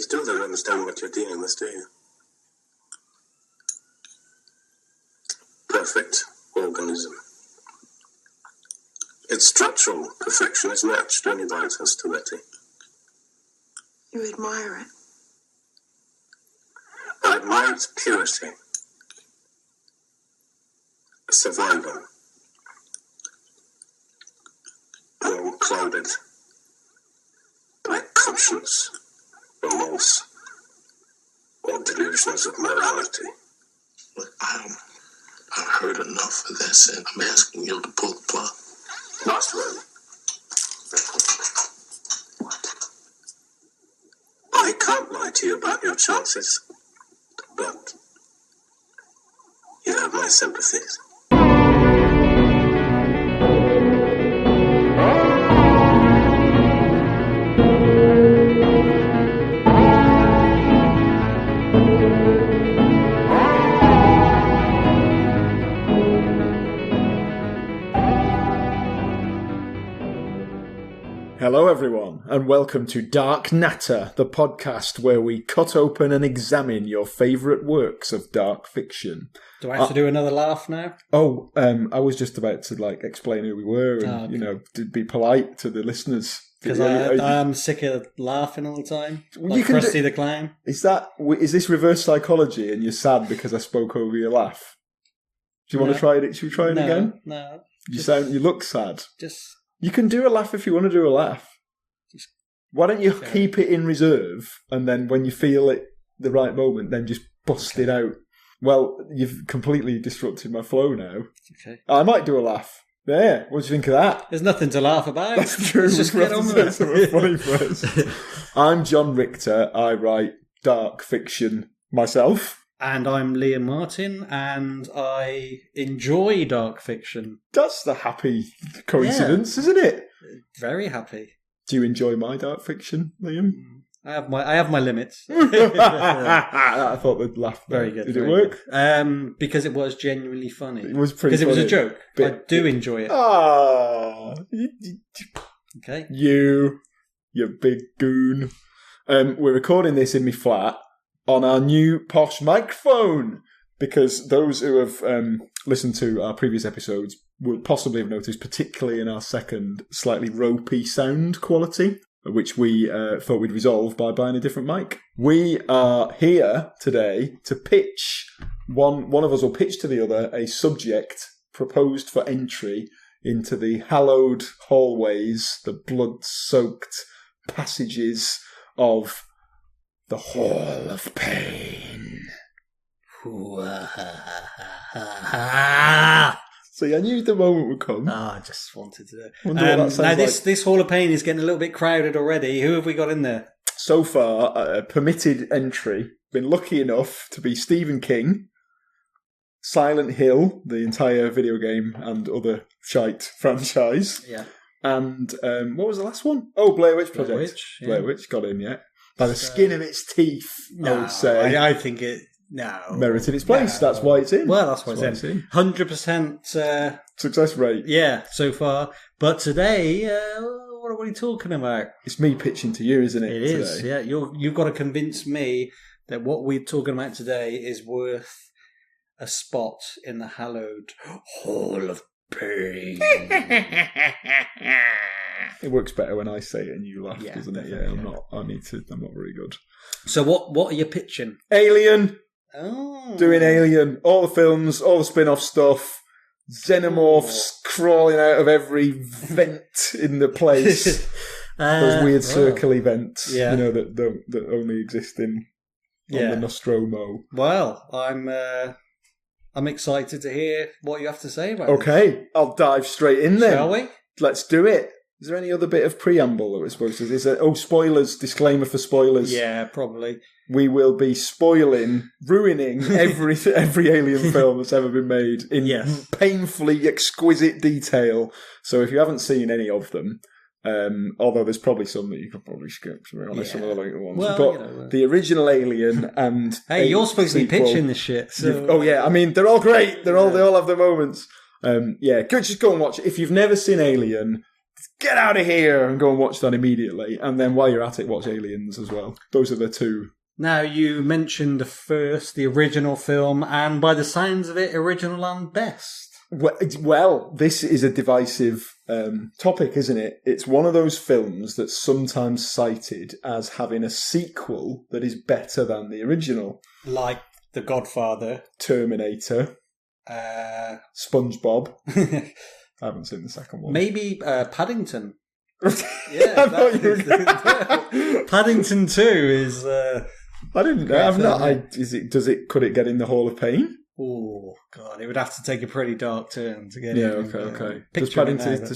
You still don't understand what you're dealing with, do you? Perfect organism. Its structural perfection is matched only by its hostility. You admire it? I admire its purity. A survivor. Unclouded by conscience, remorse, or delusions of morality. Look, I've heard enough of this, and I'm asking you to pull the plug. Last word. What? I can't lie to you about your chances, but you have my sympathies. Hello everyone, and welcome to Dark Natter, the podcast where we cut open and examine your favourite works of dark fiction. Do I have to do another laugh now? I was just about to explain who we were and, okay. To be polite to the listeners. Because I'm sick of laughing all the time, like Krusty the Clown. Is this reverse psychology and you're sad because I spoke over your laugh? Do you want to try it? Should we try it again? No. You look sad. You can do a laugh if you want to do a laugh. Why don't you keep it in reserve, and then when you feel it the right moment, then just bust it out? Well, you've completely disrupted my flow now. Okay. I might do a laugh. Yeah, what do you think of that? There's nothing to laugh about. That's true. Let's just get on with it. Funny first. I'm John Richter. I write dark fiction myself. And I'm Liam Martin, and I enjoy dark fiction. That's the happy coincidence, isn't it? Very happy. Do you enjoy my dark fiction, Liam? I have my limits. I thought they'd laugh. Very good. Did it work? Because it was genuinely funny. It was pretty funny. Because it was a joke. I do enjoy it. Ah. Okay. You big goon. We're recording this in my flat on our new posh microphone, because those who have listened to our previous episodes will possibly have noticed, particularly in our second, slightly ropey sound quality, which we thought we'd resolve by buying a different mic. We are here today to pitch, one of us will pitch to the other a subject proposed for entry into the hallowed hallways, the blood-soaked passages of the Hall of Pain. See, I knew the moment would come. I just wanted to. Now, this Hall of Pain is getting a little bit crowded already. Who have we got in there? So far, a permitted entry. Been lucky enough to be Stephen King, Silent Hill, the entire video game and other shite franchise. Yeah. And what was the last one? Oh, Blair Witch Project. Blair Witch got in, yeah. By the skin of its teeth, I would say. I think it... No. Merited its place. No. That's why it's in. Well, that's why it's in. 100% success rate. Yeah, so far. But today, what are we talking about? It's me pitching to you, isn't it? It is, yeah. You've got to convince me that what we're talking about today is worth a spot in the hallowed Hall of Pain. It works better when I say it and you laugh, doesn't it? Yeah, I'm not very good. So what are you pitching? Alien. Oh. Doing Alien. All the films, all the spin-off stuff. Xenomorphs crawling out of every vent in the place. Those weird circle vents, that only exist on the Nostromo. Well, I'm excited to hear what you have to say about Okay, I'll dive straight in then. Shall we? Let's do it. Is there any other bit of preamble that we're supposed to... spoilers, disclaimer for spoilers. Yeah, probably. We will be ruining every Alien film that's ever been made in painfully exquisite detail. So if you haven't seen any of them, although there's probably some that you could probably skip, to be honest, some of the later ones. Well, but the original Alien and... Hey, you're supposed to be pitching this shit. So... I mean, they're all great. They all have their moments. Just go and watch it. If you've never seen Alien... get out of here and go and watch that immediately. And then while you're at it, watch Aliens as well. Those are the two. Now, you mentioned the original film, and by the sounds of it, original and best. Well, this is a divisive topic, isn't it? It's one of those films that's sometimes cited as having a sequel that is better than the original. Like The Godfather. Terminator. SpongeBob. I haven't seen the second one. Maybe Paddington. Yeah, I thought you were Paddington 2 is... I didn't know. I've not. Could it get in the Hall of Pain? Oh God! It would have to take a pretty dark turn to get in. Yeah. Okay. Does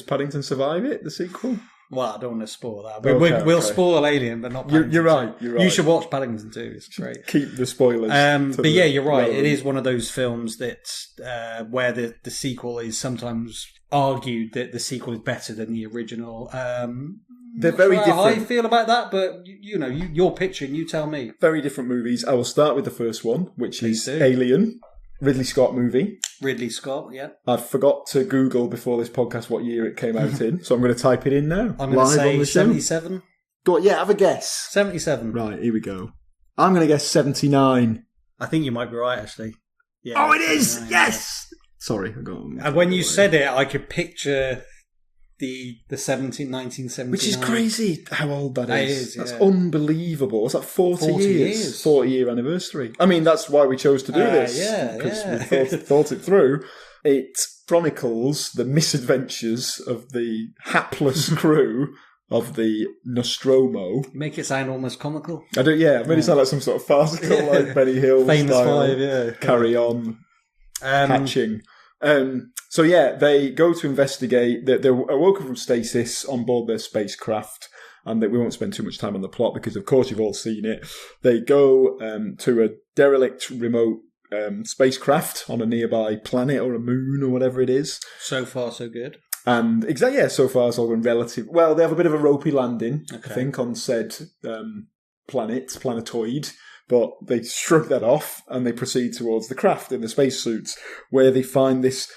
Paddington survive it? The sequel? Well, I don't want to spoil that. We'll spoil Alien, but not Paddington. You're right. You should watch Paddington 2. It's great. Keep the spoilers. But yeah, you're right. It is one of those films that where the sequel is sometimes argued that the sequel is better than the original. They're very different. How I feel about that, but you're pitching. You tell me. Very different movies. I will start with the first one, which is Alien, Ridley Scott movie. Ridley Scott, yeah. I forgot to Google before this podcast what year it came out in, so I'm going to type it in now. I'm going to say 77. Go on, yeah, have a guess. 77. Right, here we go. I'm going to guess 79. I think you might be right, actually. Yeah, it is! Yes! Sorry, I got And when you said it, I could picture the 1979. Which is crazy how old that is. Yeah. That's unbelievable. What's that, 40 years? 40-year anniversary. I mean, that's why we chose to do this. Because we thought it through. It chronicles the misadventures of the hapless crew of the Nostromo. Make it sound almost comical. I do, yeah. It made it sound like some sort of farcical, like Benny Hill Famous style. Five, yeah. Carry on. Hatching. So yeah, they go to investigate. They're awoken from stasis on board their spacecraft, and we won't spend too much time on the plot because, of course, you've all seen it. They go to a derelict remote spacecraft on a nearby planet or a moon or whatever it is. So far, so good. And so far it's all going relative. Well, they have a bit of a ropey landing, I think, on said planetoid. But they shrug that off and they proceed towards the craft in the spacesuits, where they find this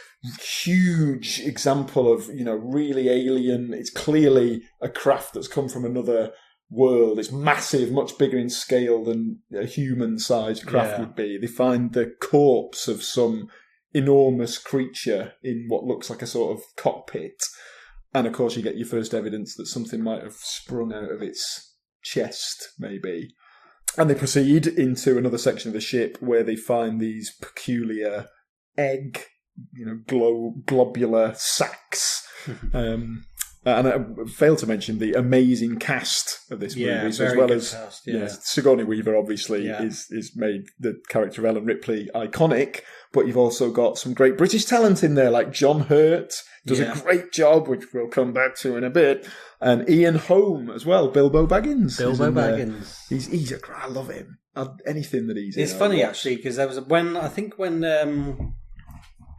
huge example of, really alien. It's clearly a craft that's come from another world. It's massive, much bigger in scale than a human-sized craft would be. They find the corpse of some enormous creature in what looks like a sort of cockpit. And, of course, you get your first evidence that something might have sprung out of its chest, maybe. And they proceed into another section of the ship where they find these peculiar egg, globular sacs. And I failed to mention the amazing cast of this movie, as well as cast, Sigourney Weaver. Obviously, is made the character of Ellen Ripley iconic, but you've also got some great British talent in there, like John Hurt does a great job, which we'll come back to in a bit, and Ian Holm as well, Bilbo Baggins. He's a I love him. Anything that he's in. It's funny actually because there was when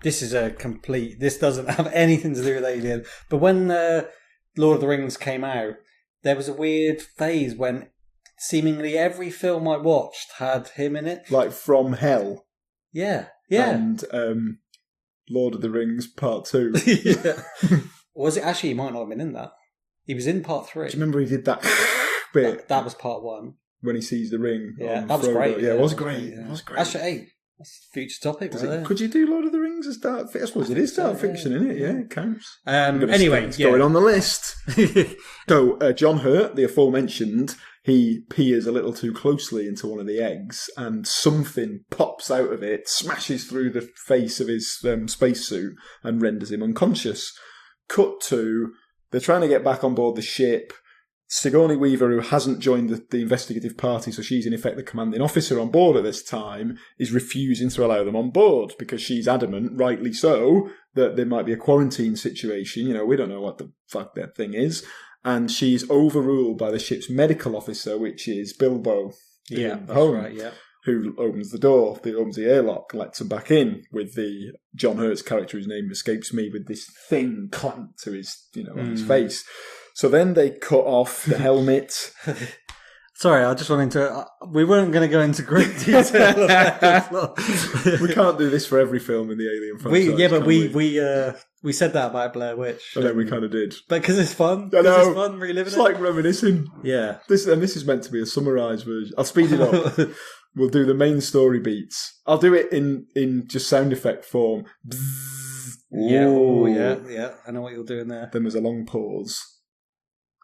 this doesn't have anything to do with Alien, but when Lord of the Rings came out, there was a weird phase when seemingly every film I watched had him in it. Like From Hell. Yeah. And Lord of the Rings Part 2. Yeah. Was it actually? He might not have been in that. He was in Part 3. Do you remember he did that bit? That was Part 1. When he sees the ring. Yeah, that was great. Yeah, it was great. Yeah. It was great. Actually, that's a future topic. Could you do Lord of the Rings as dark fiction? I suppose it is dark fiction, isn't it? Yeah, it counts. Anyway, it's going on the list. So, John Hurt, the aforementioned, he peers a little too closely into one of the eggs, and something pops out of it, smashes through the face of his spacesuit, and renders him unconscious. Cut to, they're trying to get back on board the ship. Sigourney Weaver, who hasn't joined the investigative party, so she's in effect the commanding officer on board at this time, is refusing to allow them on board because she's adamant, rightly so, that there might be a quarantine situation. We don't know what the fuck that thing is. And she's overruled by the ship's medical officer, which is Bilbo. Yeah, that's right, yeah. Who opens the door, opens the airlock, lets him back in with the John Hurt's character, whose name escapes me, with this thing clamped to his, on his face. So then they cut off the helmet. Sorry, I just wanted to... we weren't going to go into great detail about the plot. We can't do this for every film in the Alien franchise. But we We said that about Blair Witch. And then we kind of did. But because it's fun. I know. It's fun reliving It's it. like reminiscing. Yeah. This is meant to be a summarised version. I'll speed it up. We'll do the main story beats. I'll do it in just sound effect form. Bzzz. Yeah, Ooh. yeah. I know what you're doing there. Then there's a long pause.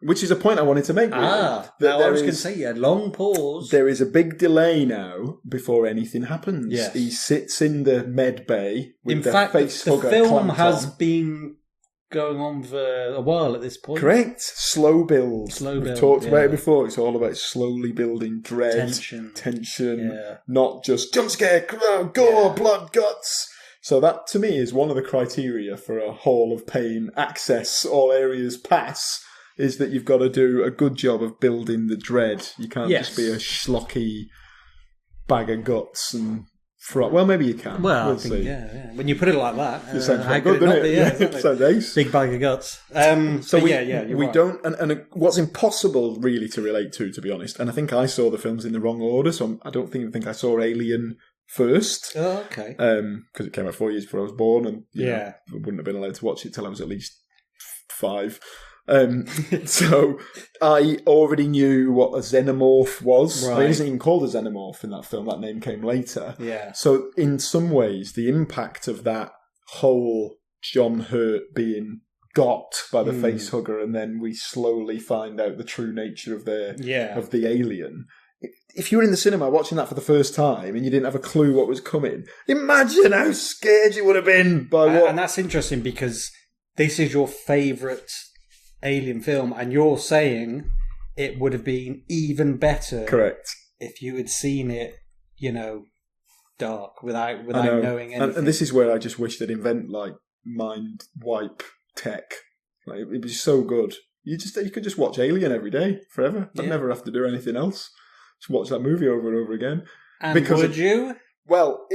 Which is a point I wanted to make. Really. Now I was going to say, long pause. There is a big delay now before anything happens. Yes. He sits in the med bay with In the fact, face the hugger film clamped has on. been going on for a while at this point. Correct. Slow build. Slow We've build, talked about yeah. it before. It's all about slowly building dread, Tension. Yeah. not just jump scare, gore, Yeah. blood, guts. So that, to me, is one of the criteria for a Hall of Pain access, all areas pass, is that you've got to do a good job of building the dread. You can't Yes. just be a schlocky bag of guts and well, maybe you can. Well, we'll I think, see. yeah. When you put it like that, It sounds how quite could good, it not doesn't be? it? Yeah, exactly. So nice. Big bag of guts. So we, you're we right. don't, and what's impossible really to relate to be honest, and I think I saw the films in the wrong order, so I don't think I saw Alien first, Oh, okay. because it came out 4 years before I was born, and you know, Yeah. I wouldn't have been allowed to watch it till I was at least 5. So I already knew what a xenomorph was. I mean, Right. it isn't even called a xenomorph in that film. That name came later. Yeah. So in some ways, the impact of that whole John Hurt being got by the face hugger, and then we slowly find out the true nature of the alien. If you were in the cinema watching that for the first time and you didn't have a clue what was coming, imagine how scared you would have been by what. And that's interesting because this is your favourite Alien film, and you're saying it would have been even better Correct. if you had seen it, dark without I know. knowing anything. And this is where I just wish they'd invent like mind wipe tech. Like, it was so good. You could just watch Alien every day forever. I'd Yeah. never have to do anything else. Just watch that movie over and over again. And because would you? Well,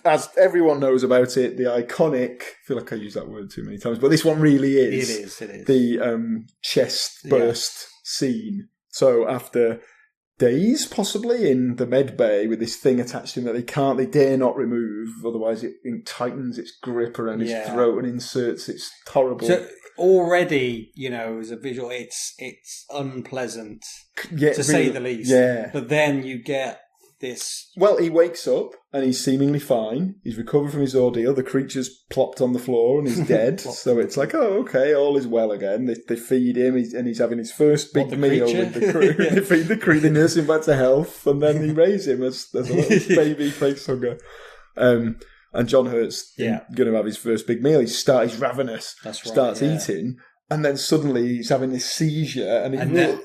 as everyone knows about it, the iconic, I feel like I use that word too many times, but this one really is. It is. The chest burst scene. So after days, possibly, in the med bay with this thing attached to him that they dare not remove, otherwise it tightens its grip around his throat and inserts its horrible... So already, as a visual, it's unpleasant, to say the least. Yeah. But then you get this... Well, he wakes up and he's seemingly fine. He's recovered from his ordeal. The creature's plopped on the floor and he's dead. So it's like, oh, okay, all is well again. They feed him and he's having his first big meal with the crew. Yeah. They feed the crew, they nurse him back to health, and then they raise him as a little baby face hugger. And John Hurt's going to have his first big meal. He's ravenous. That's right, starts eating, and then suddenly he's having this seizure, and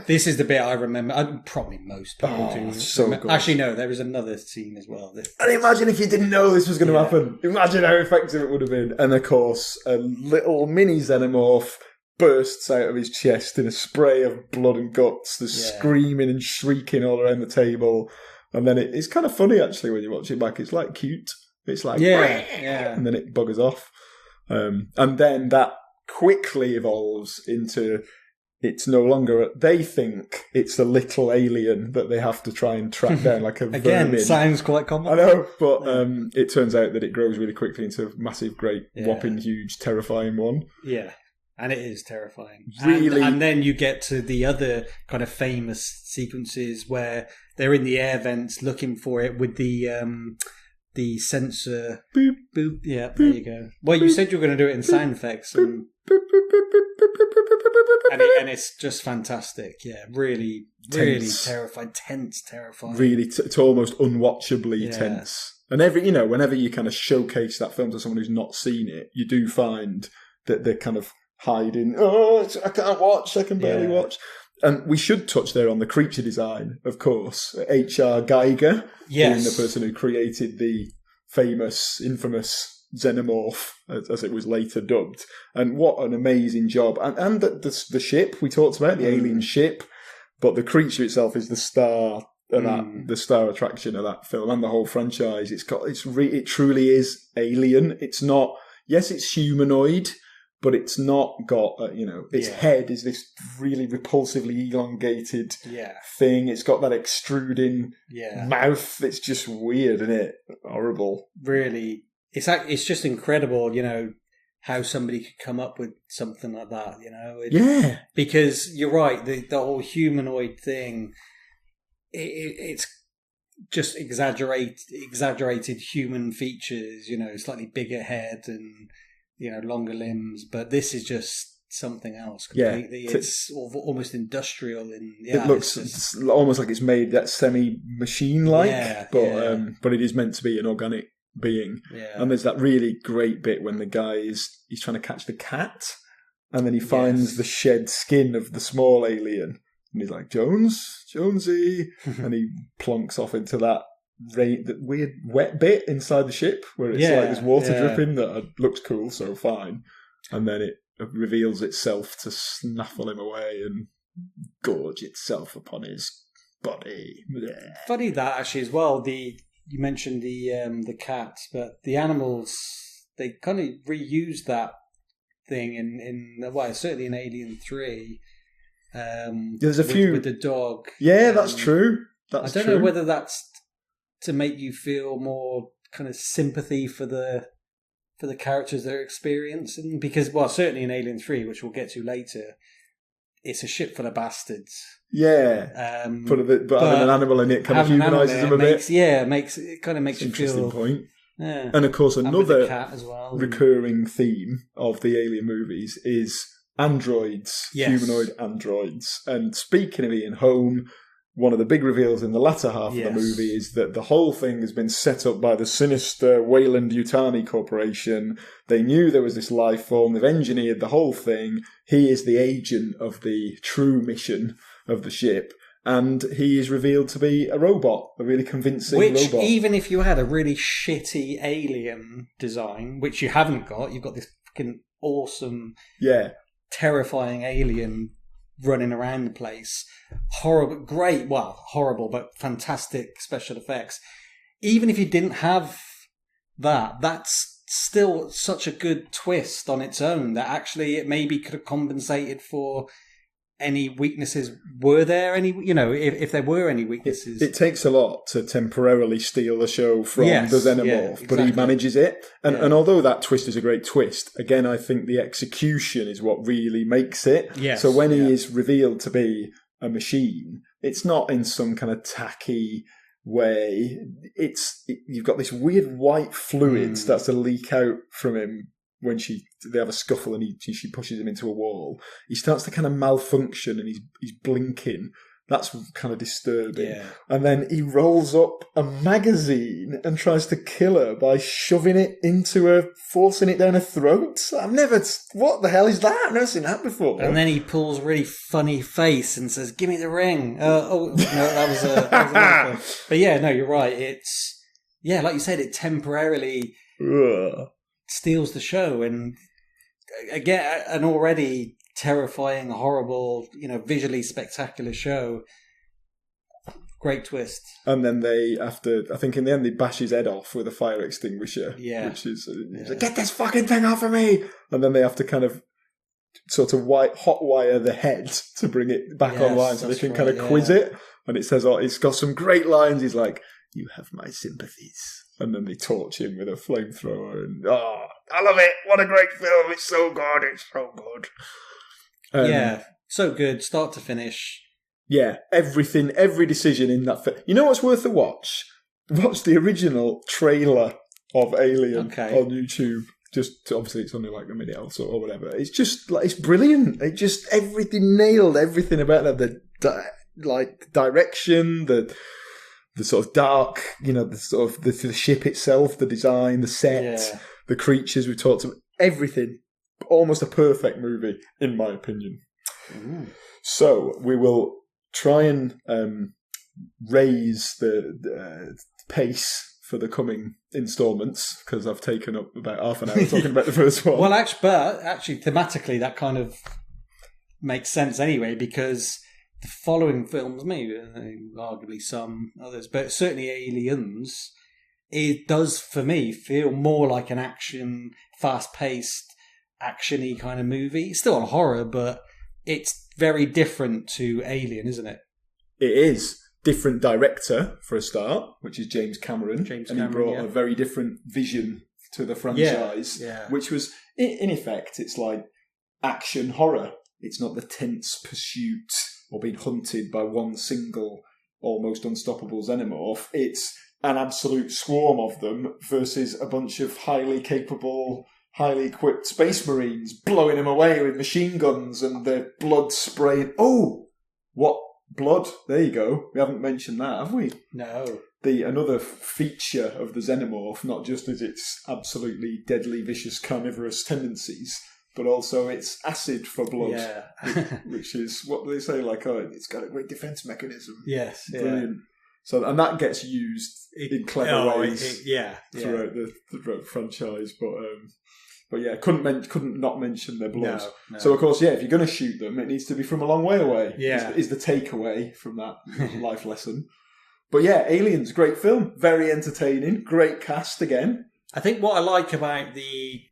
this is the bit I remember. Probably most people do. So good. Actually, no, there is another scene as well. And imagine if you didn't know this was going to happen. Imagine how effective it would have been. And of course, a little mini xenomorph bursts out of his chest in a spray of blood and guts. There's screaming and shrieking all around the table. And then it's kind of funny, actually, when you watch it back. It's like cute. It's like, and then it buggers off. And then that quickly evolves into... It's no longer... They think it's a little alien that they have to try and track down, like a Again, vermin. sounds quite common. I know, but it turns out that it grows really quickly into a massive, great, whopping, huge, terrifying one. Yeah, and it is terrifying. Really? And then you get to the other kind of famous sequences where they're in the air vents looking for it with the sensor... Boop. Boop. Yeah, there you go. Well, you said you were going to do it in sound effects. And it's just fantastic. Yeah, really Tense. terrifying. Tense, terrifying. Really, it's almost unwatchably tense. And whenever you kind of showcase that film to someone who's not seen it, you do find that they're kind of hiding. Oh, I can't watch. I can barely watch. And we should touch there on the creature design, of course. H.R. Geiger, being the person who created the infamous xenomorph, as it was later dubbed. And what an amazing job. And the ship, we talked about, the alien ship, but the creature itself is the star of the star attraction of that film and the whole franchise. It truly is alien. It's not, yes, it's humanoid, but it's not got, its head is this really repulsively elongated thing. It's got that extruding mouth. It's just weird, isn't it? Horrible. Really. It's just incredible, how somebody could come up with something like that, Yeah. Because you're right, the whole humanoid thing, it's just exaggerated human features, slightly bigger head and, longer limbs. But this is just something else completely. Yeah. It's almost industrial. It looks it's almost like it's made that semi-machine-like, but it is meant to be an organic being. Yeah. And there's that really great bit when the guy he's trying to catch the cat, and then he finds the shed skin of the small alien, and he's like, Jonesy, and he plonks off into that weird wet bit inside the ship where it's like there's water dripping that looks cool, so fine, and then it reveals itself to snaffle him away and gorge itself upon his body. Blech. Funny that actually as well. You mentioned the cat, but the animals, they kind of reused that thing in certainly in Alien 3. There's a few with the dog. Yeah, that's true. I don't know whether that's to make you feel more kind of sympathy for the characters they're experiencing, because certainly in Alien 3, which we'll get to later, it's a ship full of bastards. Yeah, but having an animal in it kind of humanises them a bit. It kind of makes you feel. Interesting point. Yeah. And of course, another cat as well, recurring theme of the Alien movies is androids, humanoid androids. And speaking of Ian Holm, one of the big reveals in the latter half of the movie is that the whole thing has been set up by the sinister Weyland-Yutani Corporation. They knew there was this life form. They've engineered the whole thing. He is the agent of the true mission of the ship. And he is revealed to be a robot, a really convincing robot. Which, even if you had a really shitty alien design, which you haven't got, you've got this fucking awesome, terrifying alien running around the place. Horrible, horrible, but fantastic special effects. Even if you didn't have that, that's still such a good twist on its own that actually it maybe could have compensated for any weaknesses. Were there any, if there were any weaknesses? It takes a lot to temporarily steal the show from the xenomorph, but he manages it. And although that twist is a great twist, again, I think the execution is what really makes it. Yes, so when he is revealed to be a machine, it's not in some kind of tacky way. You've got this weird white fluid starts to leak out from him when they have a scuffle and she pushes him into a wall. He starts to kind of malfunction and he's blinking. That's kind of disturbing. Yeah. And then he rolls up a magazine and tries to kill her by shoving it into her, forcing it down her throat. What the hell is that? I've never seen that before. And then he pulls a really funny face and says, "Give me the ring." No, that was another thing. But yeah, no, you're right. It's, like you said, it temporarily steals the show, and again, an already terrifying, horrible, visually spectacular show. Great twist. And then I think in the end, they bash his head off with a fire extinguisher. Yeah. Which is, he's like, "Get this fucking thing off of me!" And then they have to kind of sort of hot wire the head to bring it back online so they can kind of quiz it. And it says, it's got some great lines. He's like, "You have my sympathies." And then they torch him with a flamethrower. And, I love it. What a great film. It's so good. It's so good. So good, start to finish. Yeah, everything, every decision in that film. You know what's worth a watch? Watch the original trailer of Alien on YouTube. Obviously, it's only like a minute or so or whatever. It's just it's brilliant. It just everything nailed everything about it. The direction, the sort of dark, the sort of the ship itself, the design, the set, the creatures we talked about, everything. Almost a perfect movie, in my opinion. Ooh. So we will try and raise the pace for the coming instalments, because I've taken up about half an hour talking about the first one. Well, actually, thematically, that kind of makes sense anyway, because the following films, maybe arguably some others, but certainly Aliens, it does for me feel more like an action, fast-paced, action-y kind of movie. It's still a horror, but it's very different to Alien, isn't it? It is. Different director, for a start, which is James Cameron. He brought a very different vision to the franchise, Yeah. which was, in effect, it's like action horror. It's not the tense pursuit or being hunted by one single, almost unstoppable xenomorph. It's an absolute swarm of them versus a bunch of highly capable, highly equipped space marines blowing them away with machine guns and their blood spraying. Oh, what blood? There you go. We haven't mentioned that, have we? No. Another feature of the xenomorph, not just as its absolutely deadly, vicious, carnivorous tendencies, but also its acid for blood, which is, what do they say, like, oh, it's got a great defense mechanism. Yes, Brilliant. So, and that gets used in clever ways throughout the franchise, but yeah, couldn't not mention their blood. No. So of course, if you're going to shoot them, it needs to be from a long way away. Yeah, is the takeaway from that life lesson. But yeah, Aliens, great film, very entertaining, great cast again. I think what I like about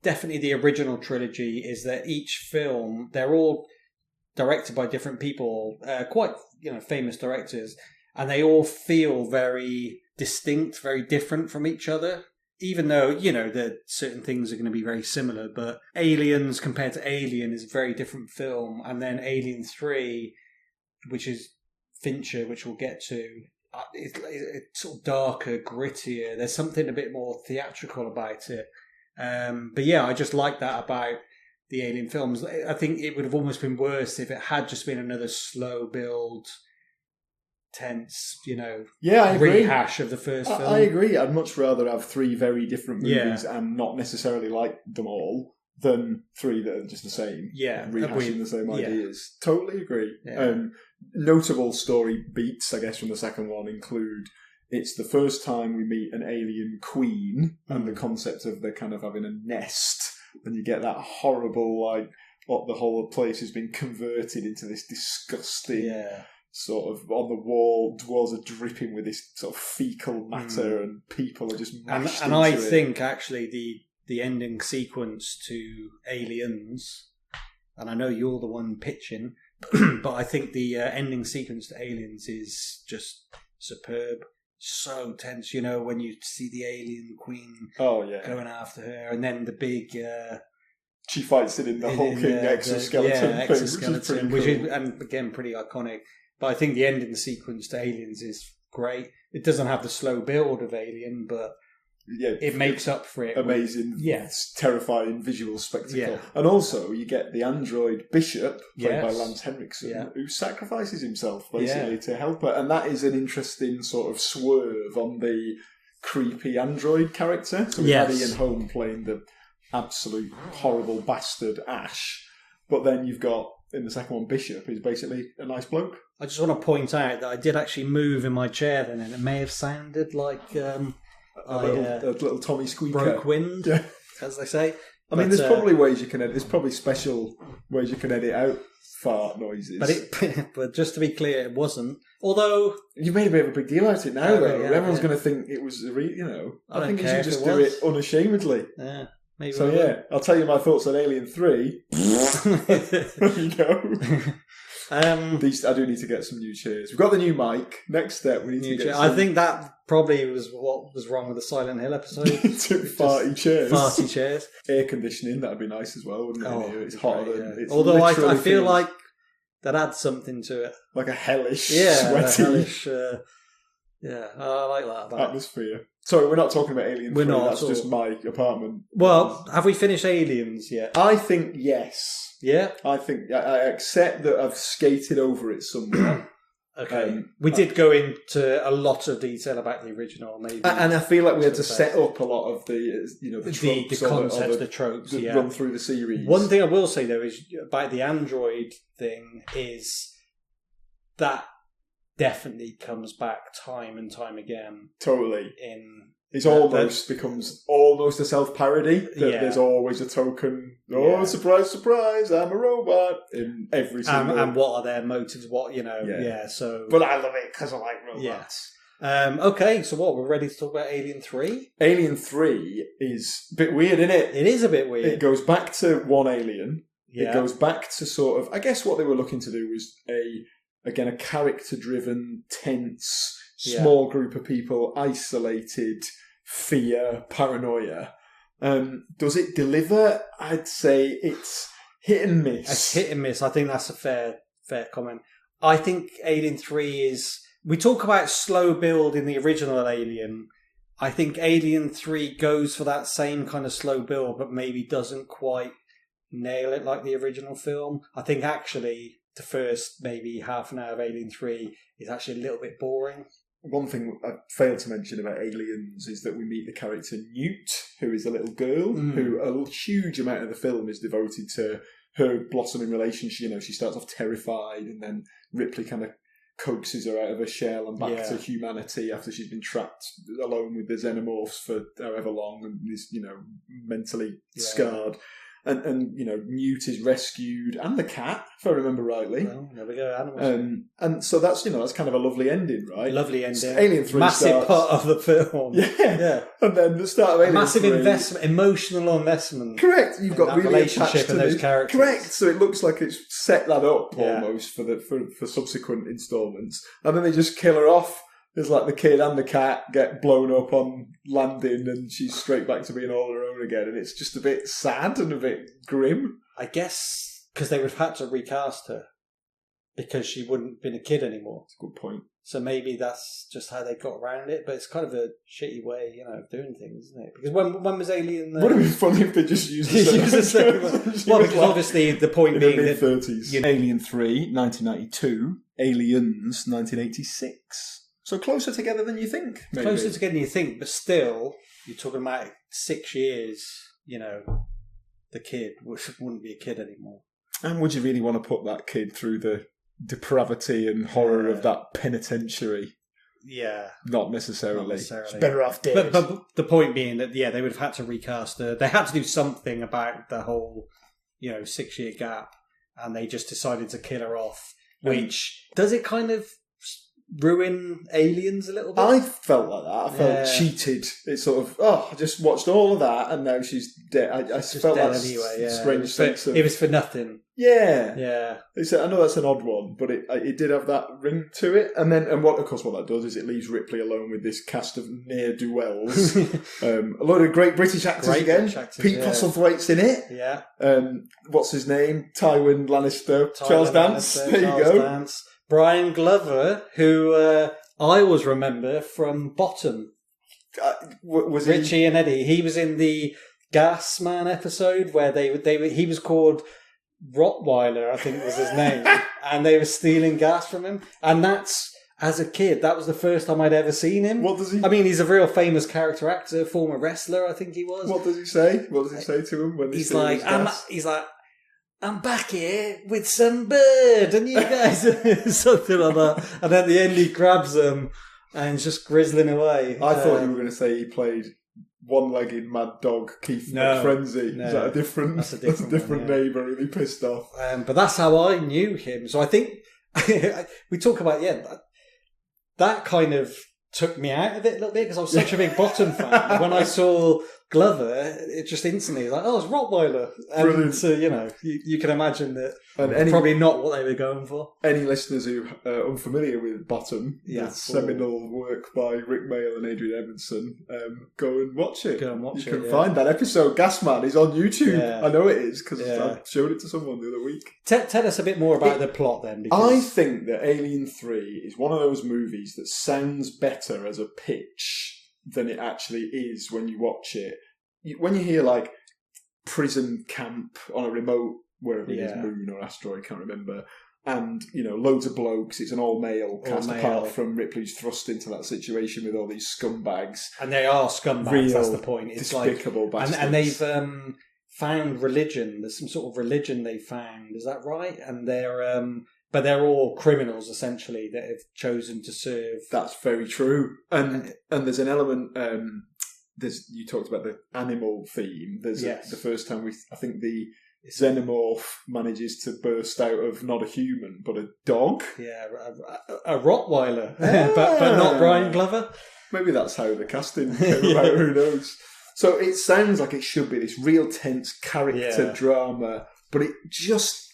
definitely the original trilogy is that each film, they're all directed by different people, quite famous directors, and they all feel very distinct, very different from each other. Even though, that certain things are going to be very similar, but Aliens compared to Alien is a very different film. And then Alien 3, which is Fincher, which we'll get to, it's sort of darker, grittier. There's something a bit more theatrical about it. But yeah, I just like that about the Alien films. I think it would have almost been worse if it had just been another slow build, tense, I agree. rehash of the first film. I agree. I'd much rather have 3 very different movies and not necessarily like them all than 3 that are just the same. Yeah. Rehashing the same Yeah. ideas. Totally agree. Yeah. Notable story beats, I guess, from the second one include it's the first time we meet an alien queen and the concept of they're kind of having a nest, and you get that horrible, like, what the whole place has been converted into this disgusting sort of on the walls are dripping with this sort of fecal matter and people are just mashed and into I it. think actually the ending sequence to Aliens, and I know you're the one pitching, but I think the ending sequence to Aliens is just superb. So tense, when you see the alien queen going after her, and then the big she fights it in the hulking exoskeleton thing, exoskeleton, which is pretty cool. and again pretty iconic. But I think the ending sequence to Aliens is great. It doesn't have the slow build of Alien, but it makes up for it. Amazing, terrifying visual spectacle. Yeah. And also, you get the android Bishop, played by Lance Henriksen, who sacrifices himself, basically, to help her. And that is an interesting sort of swerve on the creepy android character. So we had Ian Holm playing the absolute horrible bastard Ash. But then you've got, in the second one, Bishop, who's basically a nice bloke. I just want to point out that I did actually move in my chair then, and it may have sounded like a little Tommy squeaker. Broke wind, as they say. I mean, there's probably ways you can edit. There's probably special ways you can edit out fart noises. But just to be clear, it wasn't. Although you made a bit of a big deal out of it now, though. Everyone's going to think it was I think you should just do it unashamedly. Yeah. Maybe so I'll tell you my thoughts on Alien 3. There you go. I do need to get some new chairs. We've got the new mic. Next step, we need to get I think that probably was what was wrong with the Silent Hill episode. Farty chairs. Farty chairs. Air conditioning, that'd be nice as well, wouldn't it? Oh, It's hotter than... It's although I feel like that adds something to it. Like a hellish, A sweaty... hellish, I like that about atmosphere. Sorry, we're not talking about Alien 3. Not. That's just my apartment. Well, have we finished Aliens yet? I think yes. Yeah? I think I accept that I've skated over it somewhat. Okay. We did go into a lot of detail about the original, maybe. And I feel like we had to set up a lot of the tropes, the concepts, the tropes, run through the series. One thing I will say, though, is about the Android thing is that definitely comes back time and time again. Totally. It becomes almost a self-parody. There's always a token, surprise, surprise, I'm a robot, in every single... And what are their motives, so... But I love it because I like robots. Yeah. Okay, so we're ready to talk about Alien 3? Alien 3 is a bit weird, isn't it? It is a bit weird. It goes back to one Alien. Yeah. It goes back to sort of... I guess what they were looking to do was a character-driven, tense, small group of people, isolated, fear, paranoia. Does it deliver? I'd say it's hit and miss. It's hit and miss. I think that's a fair comment. I think Alien 3 is... We talk about slow build in the original Alien. I think Alien 3 goes for that same kind of slow build, but maybe doesn't quite nail it like the original film. I think actually the first maybe half an hour of Alien 3 is actually a little bit boring. One thing I failed to mention about Aliens is that we meet the character Newt, who is a little girl, who a huge amount of the film is devoted to her blossoming relationship. You know, she starts off terrified, and then Ripley kind of coaxes her out of her shell and back to humanity after she's been trapped alone with the xenomorphs for however long and is, you know, mentally scarred. And you know, Newt is rescued, and the cat, if I remember rightly. Well, there we go, animals. And so that's, you know, that's kind of a lovely ending, right? Lovely ending. Alien 3 massive part of the film. Yeah. And then the start of Alien massive 3. investment, emotional investment. Correct. You've got really relationship attached to and those characters. Correct. So it looks like it's set that up almost for subsequent installments, and then they just kill her off. There's like the kid and the cat get blown up on landing, and she's straight back to being all her own again, and it's just a bit sad and a bit grim. I guess because they would have had to recast her because she wouldn't have been a kid anymore. That's a good point. So maybe that's just how they got around it, but it's kind of a shitty way, you know, of doing things, isn't it? Because when was Alien? Would it be funny if they just used the same? Well, because obviously the point in being the mid-30s. Alien 3, 1992. Aliens, 1986. So closer together than you think. Maybe. Closer together than you think, but still, you're talking about 6 years, you know, the kid wouldn't be a kid anymore. And would you really want to put that kid through the depravity and horror of that penitentiary? Yeah. Not necessarily. It's better off dead. But the point being that, they would have had to recast her. They had to do something about the whole, 6 year gap, and they just decided to kill her off, which, does it kind of ruin Aliens a little bit? I felt like that. I felt cheated. It's sort of, I just watched all of that and now she's dead. I felt that anyway, strange sense of... It was for nothing. Yeah. Yeah. I know that's an odd one, but it did have that ring to it. And what that does is it leaves Ripley alone with this cast of ne'er-do-wells. A load of great British actors again. Pete Postlethwaite's in it. Yeah. What's his name? Tywin Lannister. Charles Dance. There you go. Dance. Brian Glover, who I always remember from Bottom. Was Richie and Eddie. He was in the Gas Man episode where he was called Rottweiler, I think was his name, and they were stealing gas from him. And that's, as a kid, that was the first time I'd ever seen him. What does he... I mean, he's a real famous character actor, former wrestler, I think he was. What does he say? What does he say to him when he's like, I'm back here with some bird, and you guys, something like that. And at the end, he grabs them and is just grizzling away. I thought you were going to say he played one-legged mad dog Keith McFrenzy. No, is that a different? That's a different neighbour. Really pissed off. But that's how I knew him. So I think we talk about that kind of took me out of it a little bit because I was such a big Bottom fan. When I saw Glover, it just instantly was like, it's Rottweiler. And so, you can imagine that probably not what they were going for. Any listeners who are unfamiliar with Bottom, the seminal work by Rick Mayall and Adrian Edmondson, go and watch it. You can find that episode. Gasman is on YouTube. Yeah. I know it is because I showed it to someone the other week. Tell us a bit more about the plot then. Because I think that Alien 3 is one of those movies that sounds better as a pitch than it actually is when you watch it. When you hear like prison camp on a remote, wherever it is, moon or asteroid, can't remember, and loads of blokes, it's an all-male cast apart from Ripley's thrust into that situation with all these scumbags. And they are scumbags, real, that's the point. It's despicable bastards. And they've found religion. There's some sort of religion they found, is that right? And they're... But they're all criminals, essentially, that have chosen to serve. That's very true. And there's an element... you talked about the animal theme. There's the first time I think the xenomorph manages to burst out of not a human, but a dog. Yeah, a Rottweiler. but not Brian Glover. Maybe that's how the casting came about, who knows. So it sounds like it should be this real tense character drama, but it just...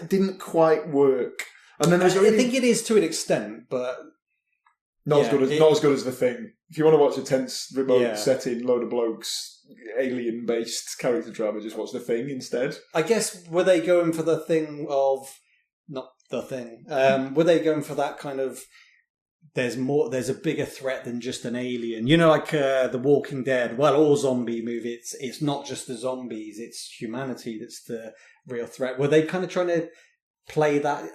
didn't quite work. And then I think it is to an extent, but Not as good as The Thing. If you want to watch a tense remote setting, load of blokes, alien-based character drama, just watch The Thing instead. I guess, were they going for the thing of... Not The Thing. Were they going for that kind of... There's a bigger threat than just an alien. You know, like The Walking Dead. Well, or zombie movie. It's not just the zombies. It's humanity that's the real threat. Were they kind of trying to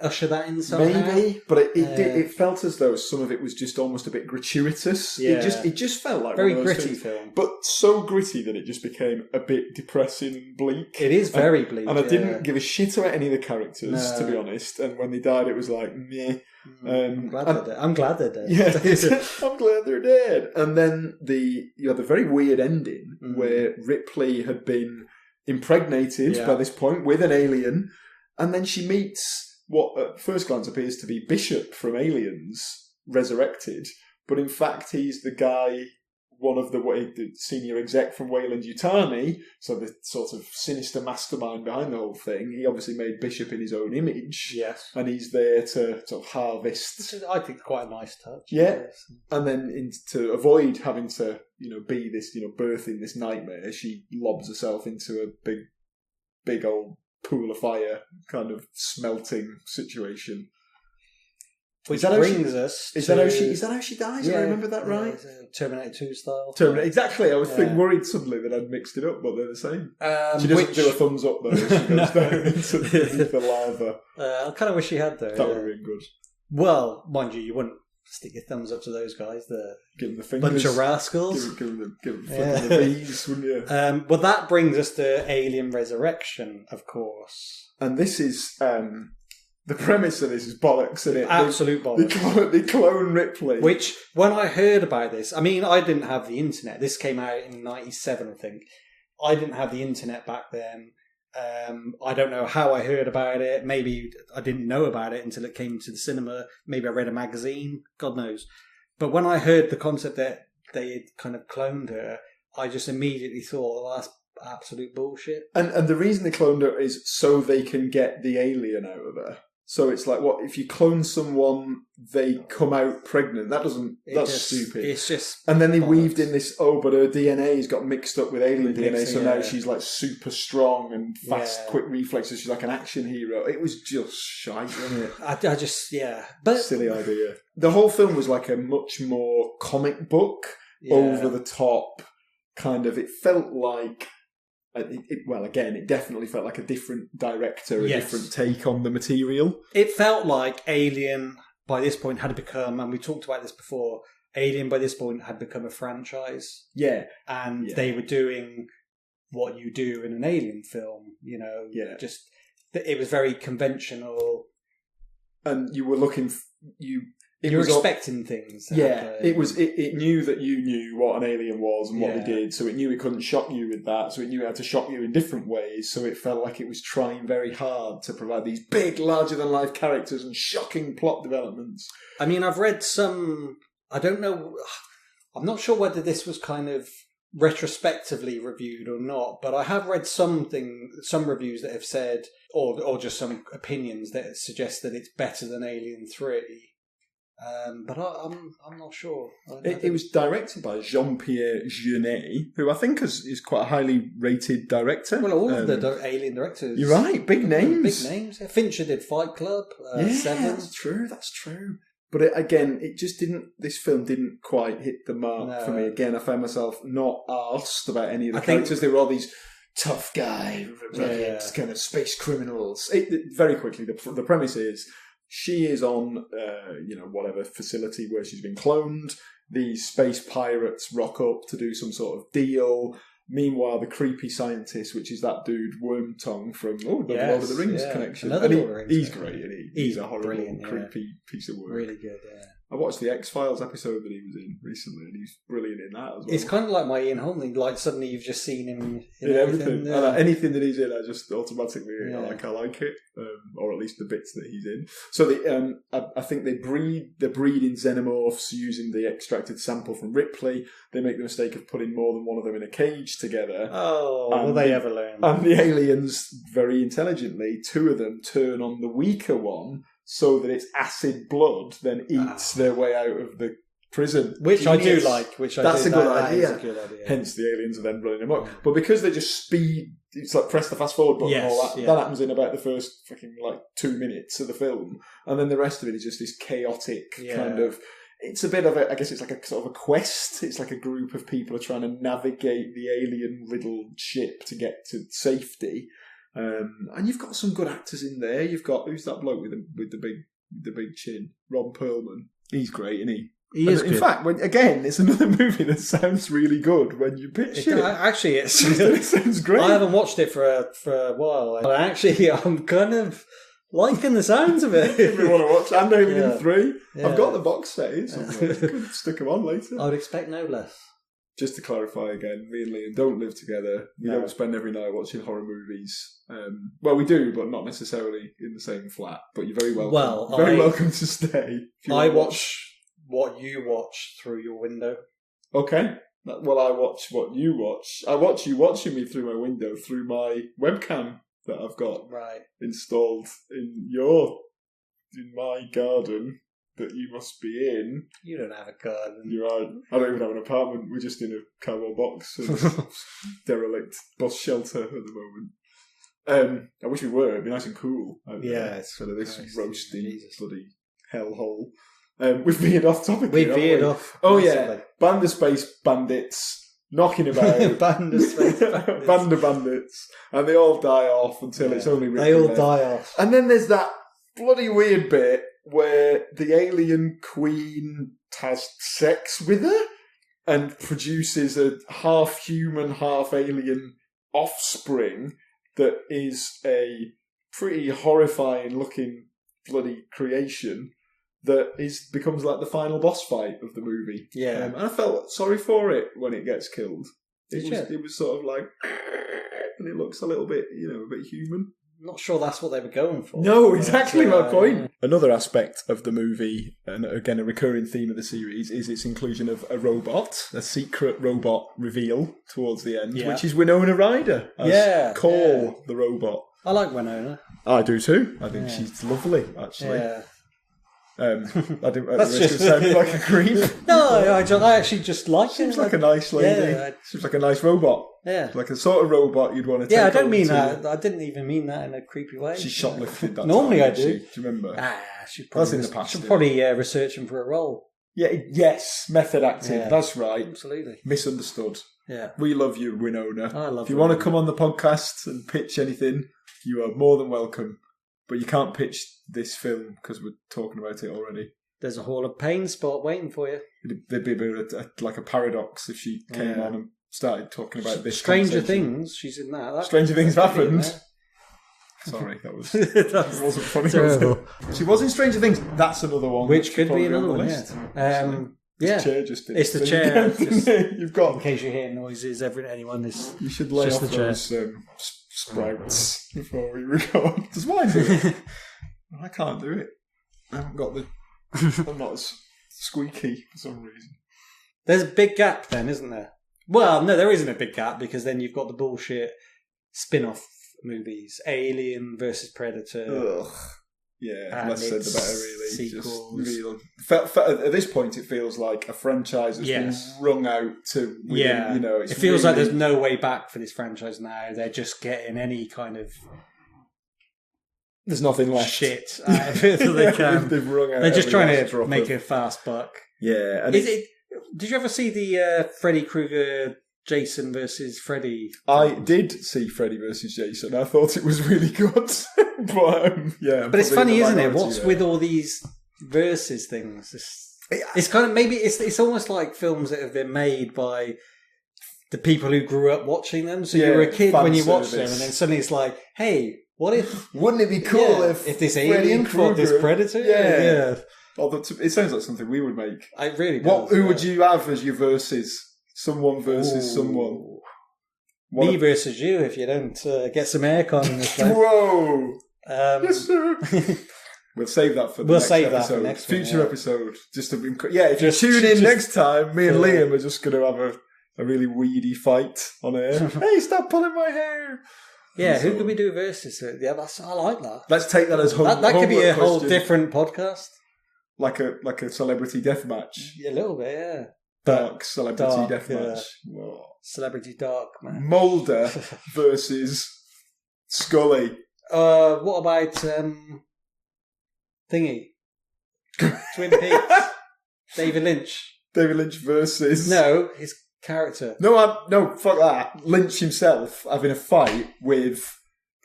usher that in somehow? Maybe, but it felt as though some of it was just almost a bit gratuitous. Yeah. It just felt like very one of those gritty things, film, but so gritty that it just became a bit depressing and bleak. It is very bleak, and I didn't give a shit about any of the characters, to be honest. And when they died, it was like meh. I'm glad they're dead. Yeah, I'm glad they're dead. And then the very weird ending where Ripley had been impregnated by this point with an alien. And then she meets what at first glance appears to be Bishop from Aliens, resurrected. But in fact, he's the guy, one of the senior exec from Weyland-Yutani, so the sort of sinister mastermind behind the whole thing. He obviously made Bishop in his own image. Yes. And he's there to sort of harvest. Which is, I think, quite a nice touch. Yeah. Yes. And then to avoid having to, be this, birthing this nightmare, she lobs herself into a big old pool of fire kind of smelting situation. Which brings us is that how she dies? Yeah, I remember that right? Terminator 2 style. Terminator, exactly. I was worried suddenly that I'd mixed it up, but they're the same. She doesn't do a thumbs up though as she goes down into the lava. I kind of wish she had though. That would have been good. Well, mind you wouldn't stick your thumbs up to those guys. Give them the fingers. Bunch of rascals. Give them the bees, wouldn't you? Well, that brings us to Alien Resurrection, of course. And this is... the premise of this is bollocks, isn't it? Absolute bollocks. They clone Ripley. Which, when I heard about this... I mean, I didn't have the internet. This came out in 97, I think. I didn't have the internet back then. I don't know how I heard about it. Maybe I didn't know about it until it came to the cinema. Maybe I read a magazine. God knows. But when I heard the concept that they had kind of cloned her, I just immediately thought, well, that's absolute bullshit. And the reason they cloned her is so they can get the alien out of her. So it's like, what if you clone someone, they come out pregnant? That's stupid. It's just... And then they weaved in this, but her DNA's got mixed up with alien DNA, so now she's like super strong and fast, quick reflexes. She's like an action hero. It was just shite, wasn't it? I just, But silly idea. The whole film was like a much more comic book, over the top kind of. It felt like... It definitely felt like a different director, a different take on the material. It felt like Alien, by this point, had become, and we talked about this before, Alien, by this point, had become a franchise. Yeah. And they were doing what you do in an Alien film, just... It was very conventional. And you were looking... You were expecting things. It knew that you knew what an alien was and what they did, so it knew it couldn't shock you with that, so it knew how to shock you in different ways, so it felt like it was trying very hard to provide these big, larger-than-life characters and shocking plot developments. I mean, I've read some... I don't know... I'm not sure whether this was kind of retrospectively reviewed or not, but I have read some reviews that have said, or just some opinions that suggest that it's better than Alien 3. But I'm not sure. It was directed by Jean-Pierre Jeunet, who I think is quite a highly rated director. Well, all of the Alien directors. You're right, big names. Big names. Fincher did Fight Club. 7. That's true. But this film didn't quite hit the mark for me. Again, I found myself not arsed about any of the characters. They were all these tough guy, kind of space criminals. Very quickly, the premise is... She is on, whatever facility where she's been cloned. These space pirates rock up to do some sort of deal. Meanwhile, the creepy scientist, which is that dude Wormtongue from Lord of the Rings connection. He's great, isn't he? He's a horrible, creepy piece of work. Really good, I watched the X-Files episode that he was in recently, and he's brilliant in that as well. It's kind of like my Ian Holm. Like, suddenly you've just seen him in everything. Anything that he's in, I just automatically I like it, or at least the bits that he's in. So I think they're breeding xenomorphs using the extracted sample from Ripley. They make the mistake of putting more than one of them in a cage together. Oh, will they ever learn? And the aliens, very intelligently, 2 of them turn on the weaker one, so that its acid blood then eats their way out of the prison. Which I do Genius. like. That's a good That idea. is a good idea. Hence the aliens are then running amok. But because they just speed, it's like press the fast forward button and all Yes, that. yeah. That happens in about the first fucking 2 minutes of the film, and then the rest of it is just this chaotic kind of. It's a bit of I guess it's like a sort of a quest. It's like a group of people are trying to navigate the alien-riddled ship to get to safety. And you've got some good actors in there. You've got who's that bloke with the big chin? Ron Perlman. He's great, isn't he? He is. In good. fact, again, it's another movie that sounds really good when you pitch it. Actually, it sounds great. I haven't watched it for a while. But actually, I'm kind of liking the sounds of it. If we want to watch and Alien 3, Yeah. I've got the box set here somewhere. Could stick them on later. I would expect no less. Just to clarify again, me and Liam don't live together. We No. don't spend every night watching horror movies. Well, we do, but not necessarily in the same flat. But you're very welcome. Well, welcome to stay. If you I want to watch what you watch through your window. Okay. Well, I watch what you watch. I watch you watching me through my window through my webcam that I've got Right. installed in my garden that you must be in. You don't have a garden. You're right. I don't even have an apartment. We're just in a cardboard box of derelict bus shelter at the moment. I wish we were. It'd be nice and cool. Instead of this roasting bloody hellhole. We've veered off topic. We veered off. Oh massively. yeah, Band of Space Bandits knocking about. Band of Space Bandits. Band of Bandits, and they all die off until it's only They all left. die off. And then there's that bloody weird bit where the alien queen has sex with her and produces a half human, half alien offspring that is a pretty horrifying looking bloody creation that becomes like the final boss fight of the movie. Yeah. And I felt sorry for it when it gets killed. It was sort of like, and it looks a little bit, a bit human. Not sure that's what they were going for. No, exactly my point. Yeah. Another aspect of the movie, and again a recurring theme of the series, is its inclusion of a robot, a secret robot reveal towards the end, which is Winona Ryder as Cole, the robot. I like Winona. I do too. I think she's lovely, actually. Yeah. I didn't at That's the risk of just- sounding like a creep. No, I actually just like it. Seems like a nice lady. Yeah, Seems like a nice robot. Yeah. Like a sort of robot you'd want to take Yeah, I don't home mean to- that. I didn't even mean that in a creepy way. She shoplifted that Normally time, I didn't do. she? Do you remember? She's That's probably, in the past, she's yeah. probably researching for a role. Yeah, yes, method acting. Yeah. That's right. Absolutely. Misunderstood. Yeah. We love you, Winona. I love If you Winona. want to come on the podcast and pitch anything, you are more than welcome. But you can't pitch this film because we're talking about it already. There's a Hall of Pain spot waiting for you. There'd be a bit of like a paradox if she came on and started talking about this. Stranger conversation. Things, she's in that. Stranger Things that could be in happened. Sorry, that was That's it wasn't funny. terrible. Was it? She was in Stranger Things. That's another one. Which should could be probably another on one, the yeah. list. Yeah. This chair just did It's the thing chair. again, didn't it? You've In got. case you hear noises, anyone is... You should lay Just off the chair. those sprouts before we record. Does mine do it? I can't do it. I haven't got the. I'm not as squeaky for some reason. There's a big gap then, isn't there? Well, no, there isn't a big gap because then you've got the bullshit spin-off movies. Alien versus Predator. Ugh. Yeah, And less said the it's better, really. sequels. Just real. At this point, it feels like a franchise that's Yes. been wrung out to. Within, it's it feels like really- there's no way back for this franchise now. They're just getting any kind of There's nothing left. shit out of it that they can. They've wrung out They're just every trying last to drop make of- a fast buck. Yeah, and Did you ever see the Freddy Krueger Jason versus Freddy? I did see Freddy versus Jason. I thought it was really good, but yeah. But it's probably funny, the isn't it? minority What's there. with all these versus things? It's kind of it's almost like films that have been made by the people who grew up watching them. So you were a kid fan when you watched them, service. and then suddenly it's like, hey, what if? Wouldn't it be cool if this Freddy alien fought this Krueger- predator? Yeah. Although it sounds like something we would make. I really does, Who would you have as your verses? Someone versus Ooh. someone. Me versus you if you don't get some aircon in this place. Whoa! Yes, Um, sir. We'll save that for the We'll next save that episode. for next one, Future yeah. episode. Just to if Just- you tune in just- next time, me and Yeah. Liam are just going to have a really weedy fight on air. Hey, stop pulling my hair! yeah, who So- could we do versus? Yeah, I like that. Let's take that as home. That could be a homework whole question. different podcast. like a celebrity death match. A little bit, yeah. Dark celebrity Dark, death yeah. match. Whoa. Celebrity Dark, man. Mulder versus Scully. What about Thingy? Twin Peaks. David Lynch. David Lynch versus... No, his character. No, fuck that. Lynch himself having a fight with...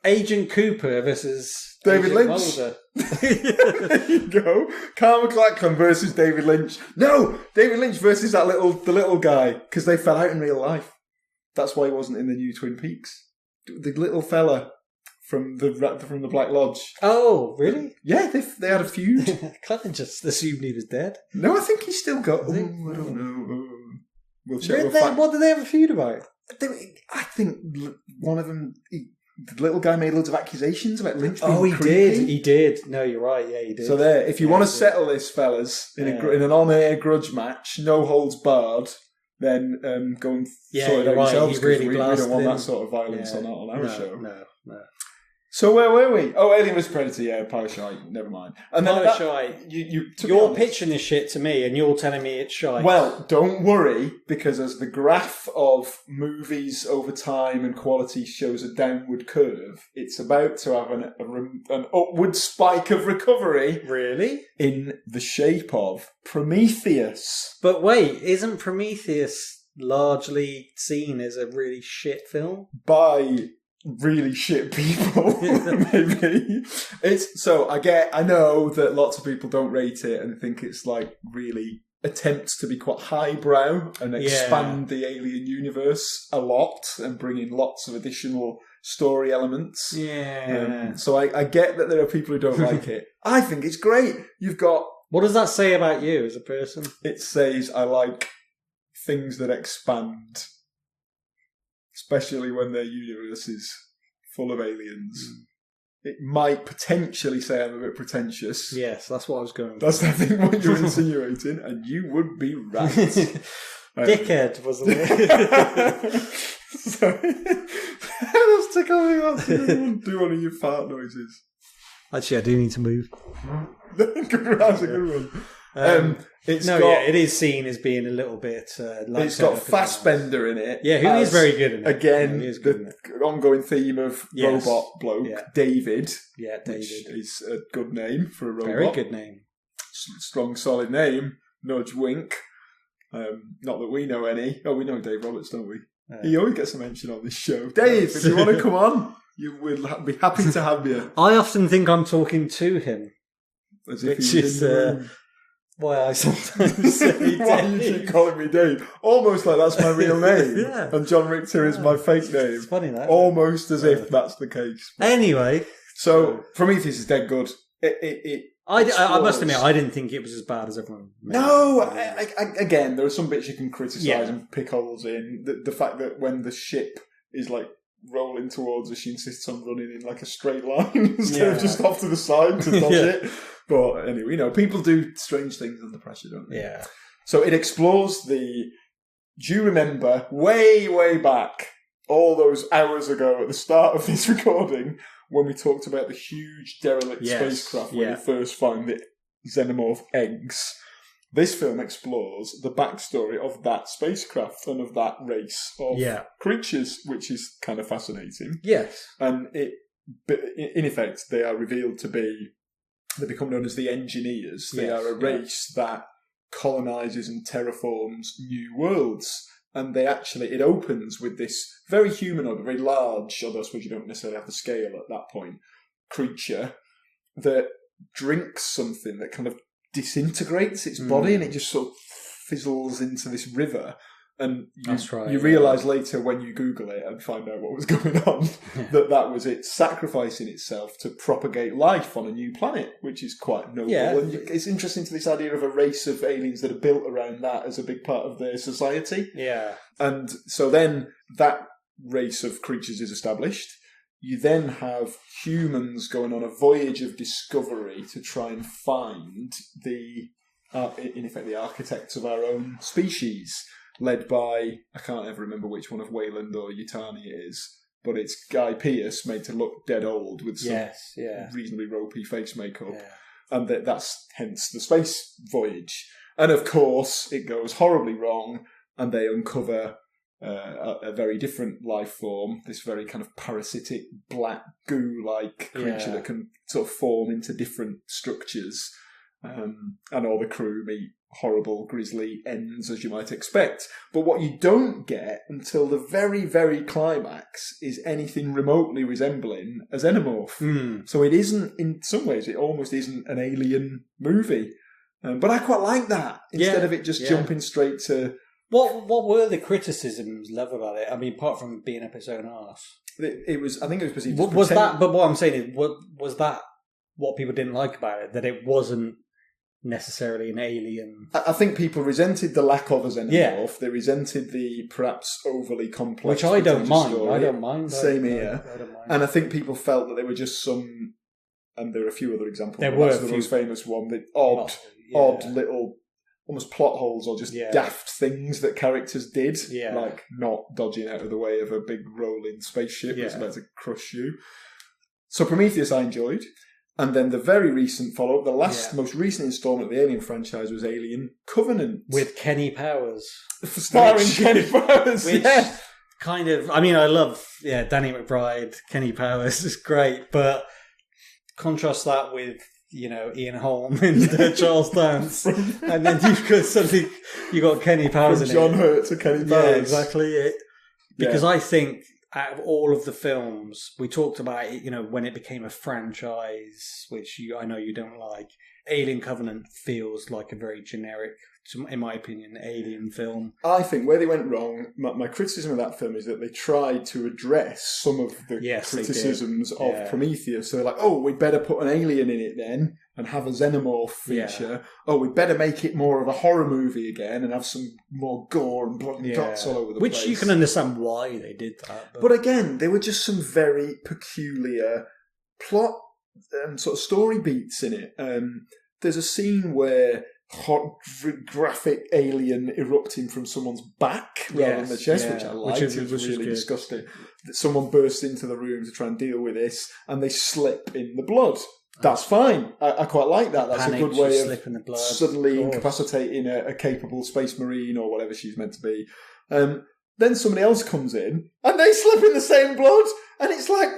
Agent Cooper versus David Agent Lynch. Mulder. There you go. Carl McLachlan versus David Lynch. No, David Lynch versus the little guy, because they fell out in real life. That's why he wasn't in the new Twin Peaks. The little fella from the Black Lodge. Oh, really? Yeah, they had a feud. Can't they just assumed he was dead? No, I think he's still got. I don't know. We'll check. What did they have a feud about? I think one of them. The little guy made loads of accusations about Lynch being he creepy. did. He did. No, you're right. Yeah, he did. So there, if you want to settle this, fellas, in an on-air grudge match, no holds barred, then go and sort it out yourselves. He really we don't want him. that sort of violence on our show. No. So where were we? Oh, Alien vs Predator. Yeah, Parashite. Never mind. And then Parashite. You're pitching this shit to me, and you're telling me it's shite. Well, don't worry, because as the graph of movies over time and quality shows a downward curve, it's about to have an upward spike of recovery. Really? In the shape of Prometheus. But wait, isn't Prometheus largely seen as a really shit film? By really shit people, maybe. I know that lots of people don't rate it and think it's like really attempts to be quite highbrow and expand the Alien universe a lot and bring in lots of additional story elements. Yeah. So I get that there are people who don't like it. I think it's great. You've got... What does that say about you as a person? It says I like things that expand. Especially when their universe is full of aliens. It might potentially say I'm a bit pretentious. Yes, that's what I was going with. That's, I think, what you're insinuating, and you would be right. Dickhead was the word. Sorry. Let's take on. Do one of your fart noises. Actually, I do need to move. That's a good one. It is seen as being a little bit. It's got Fassbender in it. Yeah, who is very good in it. Again, the ongoing theme of robot bloke, David. Yeah, David. Which is a good name for a robot. Very good name. Strong, solid name. Nudge, wink. Not that we know any. Oh, we know Dave Roberts, don't we? He always gets a mention on this show. Dave, if you want to come on, we'll be happy to have you. I often think I'm talking to him. As if he was in the room. Why I sometimes say why you keep calling me Dave? Almost like that's my real name. Yeah. And John Richter is my fake name. It's funny that. Almost as if that's the case. Anyway. So, Prometheus is dead good. I must admit, I didn't think it was as bad as everyone made. No, again, there are some bits you can criticise and pick holes in. The fact that when the ship is like rolling towards her, she insists on running in like a straight line instead of just off to the side to dodge it. But anyway, people do strange things under pressure, don't they? Yeah. So it explores do you remember way, way back, all those hours ago at the start of this recording, when we talked about the huge derelict spacecraft when we first found the xenomorph eggs? This film explores the backstory of that spacecraft and of that race of creatures, which is kind of fascinating. Yes. And in effect, they are revealed to be, they become known as the Engineers. They are a race that colonises and terraforms new worlds. And it opens with this very humanoid, very large, although I suppose you don't necessarily have the scale at that point, creature that drinks something that kind of disintegrates its body and it just sort of fizzles into this river. And you realise later when you Google it and find out what was going on that was it sacrificing itself to propagate life on a new planet, which is quite noble. Yeah. And it's interesting to this idea of a race of aliens that are built around that as a big part of their society. Yeah. And so then that race of creatures is established. You then have humans going on a voyage of discovery to try and find in effect, the architects of our own species, led by, I can't ever remember which one of Wayland or Yutani it is, but it's Guy Pearce made to look dead old with some reasonably ropey face makeup. And that's hence the space voyage. And of course, it goes horribly wrong, and they uncover a very different life form, this very kind of parasitic, black goo-like creature that can sort of form into different structures. And all the crew meet horrible, grisly ends, as you might expect. But what you don't get until the very, very climax is anything remotely resembling a xenomorph. So it isn't, in some ways, it almost isn't an alien movie. But I quite like that, instead of it just jumping straight to... What were the criticisms level about it? I mean, apart from being up its own arse. It was, I think it was perceived was that, but what I'm saying is, was that what people didn't like about it? That it wasn't necessarily an alien? I think people resented the lack of a xenomorph. They resented the perhaps overly complex... Which I don't mind. Story. I don't mind. Same here. I don't mind. And I think people felt that they were just some... And there are a few other examples. There were the most famous one. The odd little... almost plot holes or just daft things that characters did, like not dodging out of the way of a big rolling spaceship that's about to crush you. So Prometheus I enjoyed. And then the very recent follow-up, the most recent installment of the Alien franchise was Alien Covenant. With Kenny Powers. Starring Kenny Powers, which kind of... I mean, I love Danny McBride, Kenny Powers is great, but contrast that with... Ian Holm and Charles Dance, and then you got Kenny Powers in John Hurt to Kenny Powers. Yeah, exactly. Because I think out of all of the films we talked about, it, when it became a franchise, which I know you don't like, Alien Covenant feels like a very generic, in my opinion, alien film. I think where they went wrong, my criticism of that film is that they tried to address some of the criticisms of Prometheus. So they're like, oh, we'd better put an alien in it then and have a xenomorph feature. Oh, we'd better make it more of a horror movie again and have some more gore and blood and guts all over the place. Which you can understand why they did that. But again, there were just some very peculiar plot and sort of story beats in it. There's a scene where hot, graphic alien erupting from someone's back rather than the chest, which I liked. It was really disgusting. Someone bursts into the room to try and deal with this, and they slip in the blood. That's fine. I quite like that. That's a good way of suddenly incapacitating a capable space marine or whatever she's meant to be. Then somebody else comes in, and they slip in the same blood, and it's like,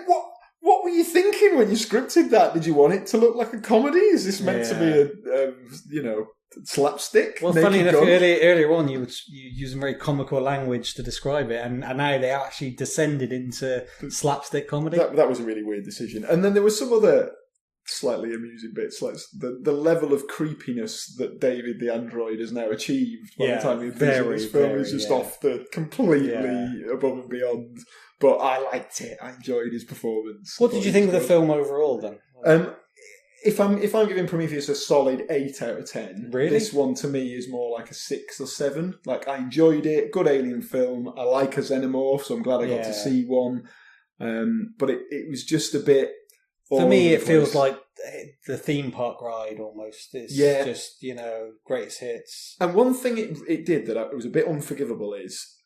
what were you thinking when you scripted that? Did you want it to look like a comedy? Is this meant to be a slapstick? Well, funny enough, earlier on you using very comical language to describe it, and now they actually descended into slapstick comedy. That was a really weird decision. And then there was some other slightly amusing bits, like the level of creepiness that David the android has now achieved by the time he appears in this film is just off the completely above and beyond. But I liked it. I enjoyed his performance. What did you think of the film overall, then? If I'm giving Prometheus a solid 8 out of 10, this one to me is more like a 6 or 7. Like, I enjoyed it. Good alien film. I like a xenomorph, so I'm glad I got to see one. But it was just a bit... For me, it feels like the theme park ride almost. It's just, greatest hits. And one thing it did that was a bit unforgivable is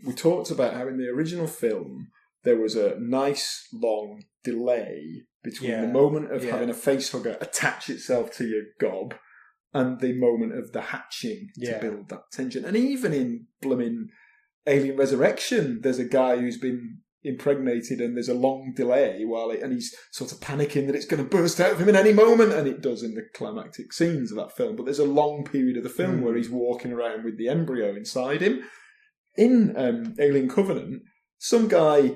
we talked about how in the original film there was a nice long delay between the moment of having a facehugger attach itself to your gob and the moment of the hatching to build that tension. And even in blooming Alien Resurrection, there's a guy who's been impregnated and there's a long delay and he's sort of panicking that it's going to burst out of him in any moment, and it does in the climactic scenes of that film. But there's a long period of the film where he's walking around with the embryo inside him. In Alien Covenant, some guy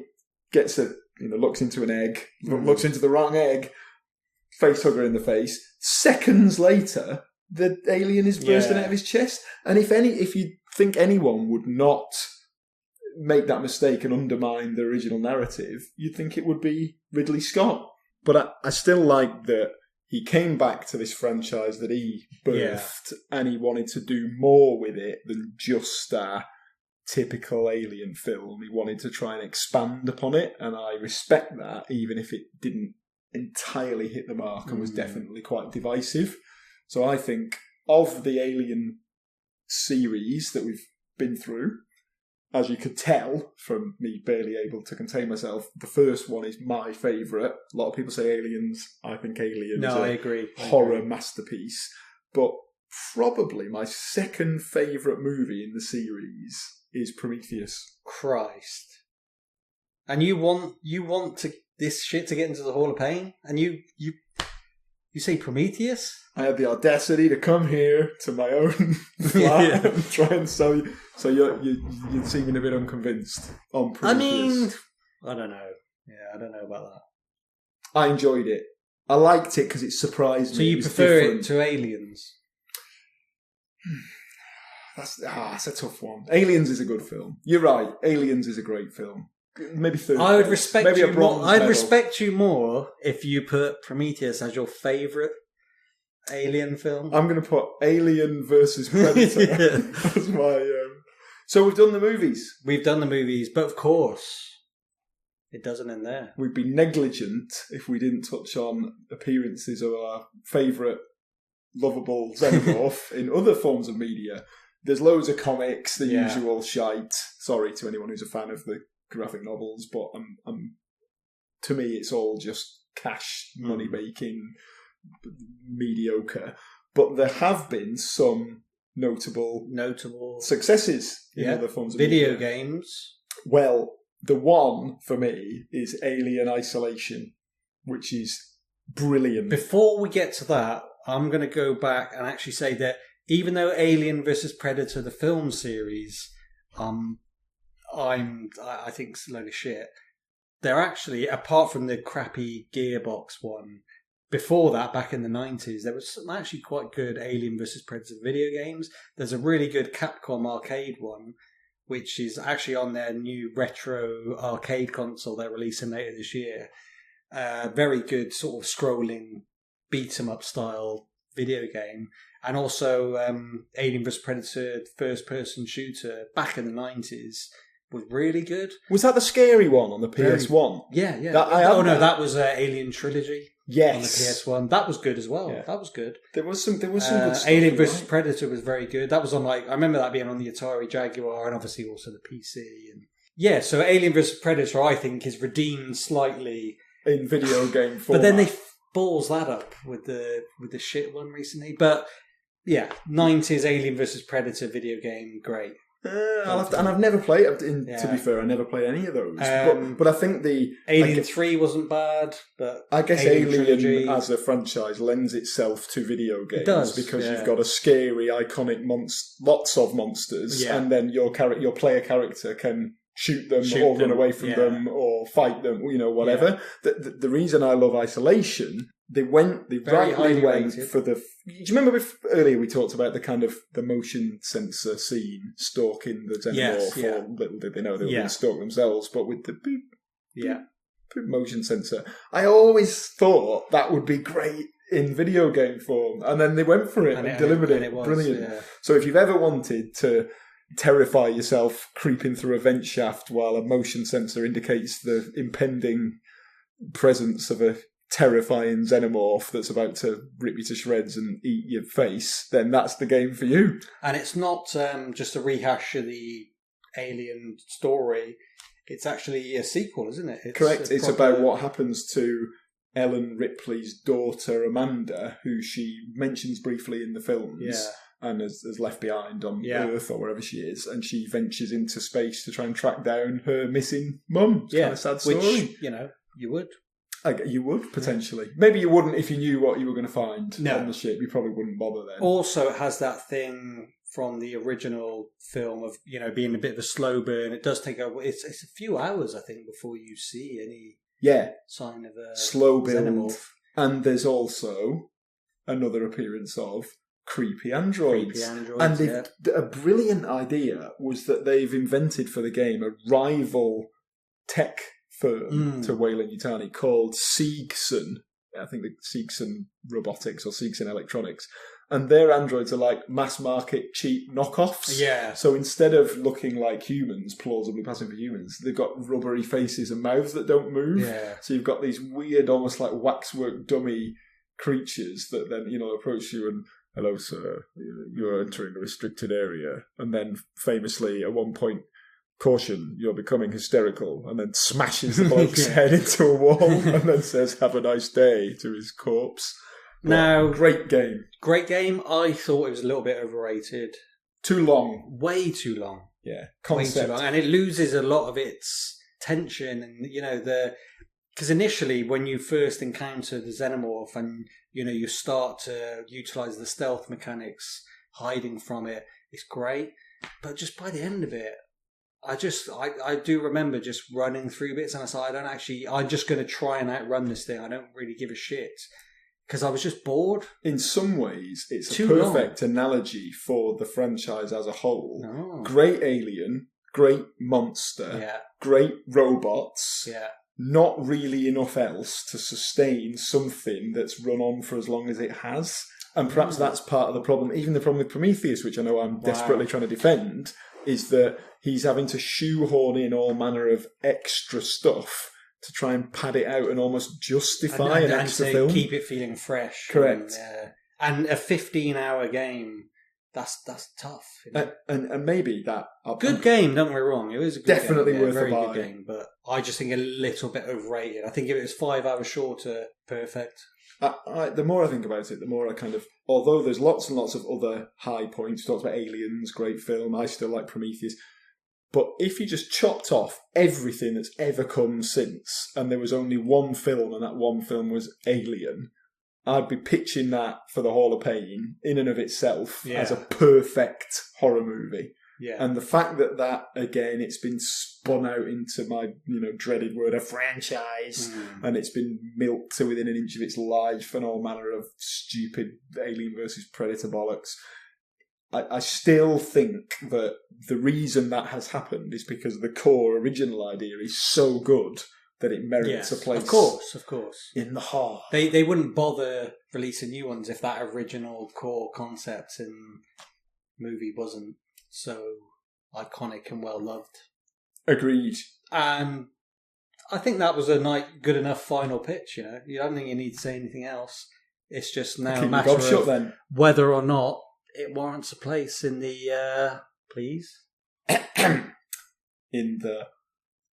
gets looks into an egg, looks into the wrong egg, facehugger in the face. Seconds later, the alien is bursting out of his chest. And if you think anyone would not make that mistake and undermine the original narrative, you'd think it would be Ridley Scott. But I still like that he came back to this franchise that he birthed and he wanted to do more with it than just a typical alien film. He wanted to try and expand upon it, and I respect that, even if it didn't entirely hit the mark and was definitely quite divisive. So I think of the Alien series that we've been through, as you could tell from me barely able to contain myself, the first one is my favourite. A lot of people say Aliens. I think Alien is I a agree. horror masterpiece. But probably my second favourite movie in the series is Prometheus. Christ. And you want this shit to get into the Hall of Pain? And you say Prometheus? I had the audacity to come here to my own flat and try and sell you. So you're seeming a bit unconvinced on Prometheus. I mean, I don't know. Yeah, I don't know about that. I enjoyed it. I liked it because it surprised me. So you prefer it to Aliens? That's a tough one. Aliens is a good film. You're right. Aliens is a great film. Maybe third. I would respect maybe you a more. bronze I'd medal. respect you more if you put Prometheus as your favourite Alien film. I'm going to put Alien versus Predator as my. So we've done the movies. We've done the movies, but of course, it doesn't end there. We'd be negligent if we didn't touch on appearances of our favourite lovable xenomorph in other forms of media. There's loads of comics, the usual shite. Sorry to anyone who's a fan of the graphic novels, but to me it's all just cash money making mediocre. But there have been some notable successes in other forms of video media. games. Well, the one for me is Alien Isolation, which is brilliant. Before we get to that, I'm going to go back and actually say that even though Alien vs Predator, the film series, I think it's a load of shit. They're actually, apart from the crappy Gearbox one, before that, back in the 90s, there was some actually quite good Alien vs Predator video games. There's a really good Capcom arcade one, which is actually on their new retro arcade console they're releasing later this year. Very good sort of scrolling beat-em-up style video game. And also Alien vs Predator first-person shooter back in the 90s was really good. Was that the scary one on the PS1? Yeah. That was Alien Trilogy. Yes. On the PS1. That was good as well. Yeah. That was good. There was some good stuff. Alien vs Predator was very good. That was on I remember that being on the Atari Jaguar and obviously also the PC. And so Alien vs Predator I think is redeemed slightly in video game format. But then they balls that up with the shit one recently. But yeah, 90s Alien vs Predator video game, great. And I've never played. To be fair, I never played any of those. But I think the Alien 3 wasn't bad. But I guess Alien Trilogy as a franchise lends itself to video games. It does, because you've got a scary, iconic lots of monsters, and then your player character can shoot them or run away from them or fight them, whatever. Yeah. The reason I love Isolation, they rightly went for the. Do you remember earlier we talked about the kind of the motion sensor scene stalking the xenomorph? Or little did they know they were going to stalk themselves, but with the boop motion sensor. I always thought that would be great in video game form, and then they went for it and delivered it. Brilliant. Yeah. So if you've ever wanted to terrify yourself creeping through a vent shaft while a motion sensor indicates the impending presence of a terrifying xenomorph that's about to rip you to shreds and eat your face, then that's the game for you. And it's not just a rehash of the Alien story. It's actually a sequel, isn't it? Correct. It's about what happens to Ellen Ripley's daughter, Amanda, who she mentions briefly in the films and is left behind on Earth or wherever she is, and she ventures into space to try and track down her missing mum. It's kind of sad story. Which, you would. You would, potentially. Maybe you wouldn't if you knew what you were going to find on the ship. You probably wouldn't bother then. Also, it has that thing from the original film of, being a bit of a slow burn. It does take it's a few hours, I think, before you see any sign of a slow build. Xenomorph. And there's also another appearance of creepy androids. And a brilliant idea was that they've invented for the game a rival tech firm to Weyland-Yutani called Seegson. I think the Seegson Robotics or Seegson Electronics. And their androids are like mass market cheap knockoffs. Yeah. So instead of looking like humans, plausibly passing for humans, they've got rubbery faces and mouths that don't move. Yeah. So you've got these weird, almost like waxwork dummy creatures that then, approach you and, hello, sir, you're entering a restricted area. And then famously at one point caution, you're becoming hysterical, and then smashes the bloke's head into a wall and then says, have a nice day to his corpse. Now, great game. Great game. I thought it was a little bit overrated. Too long. Way too long. Yeah. Concept. Way too long. And it loses a lot of its tension and, because initially when you first encounter the xenomorph and, you start to utilise the stealth mechanics, hiding from it, it's great. But just by the end of it, I do remember just running through bits and I said, I'm just going to try and outrun this thing. I don't really give a shit. Because I was just bored. In some ways, it's a perfect analogy for the franchise as a whole. Oh. Great alien, great monster, great robots, not really enough else to sustain something that's run on for as long as it has. And perhaps that's part of the problem. Even the problem with Prometheus, which I know I'm desperately trying to defend, is that he's having to shoehorn in all manner of extra stuff to try and pad it out and almost justify an extra film. Keep it feeling fresh. Correct. And a 15-hour game, that's tough. And maybe that... Good game, don't get me wrong. It was a good definitely game. Worth very a buy. Good game, but I just think a little bit overrated. I think if it was 5 hours shorter, perfect. The more I think about it, the more I kind of... Although there's lots and lots of other high points, talks about Aliens, great film, I still like Prometheus... But if you just chopped off everything that's ever come since, and there was only one film, and that one film was Alien, I'd be pitching that for the Hall of Pain in and of itself as a perfect horror movie. Yeah. And the fact that again, it's been spun out into my, dreaded word, a franchise, and it's been milked to within an inch of its life and all manner of stupid Alien versus Predator bollocks. I still think that the reason that has happened is because the core original idea is so good that it merits a place. Of course. In the heart. They wouldn't bother releasing new ones if that original core concept in movie wasn't so iconic and well loved. Agreed. And I think that was a good enough final pitch, You don't think you need to say anything else. It's just now a matter of whether or not it warrants a place in the, please? In the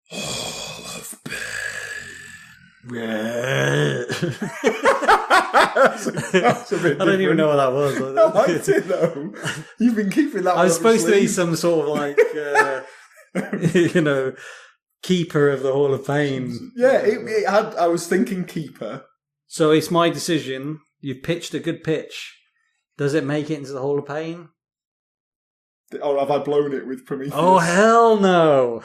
Hall of Pain. That's a bit I don't even know what that was. I liked it though. You've been keeping that I was supposed to be some sort of keeper of the Hall of Fame. Yeah, it had, I was thinking keeper. So it's my decision. You've pitched a good pitch. Does it make it into the Hall of Pain? Or have I blown it with Prometheus? Oh, hell no.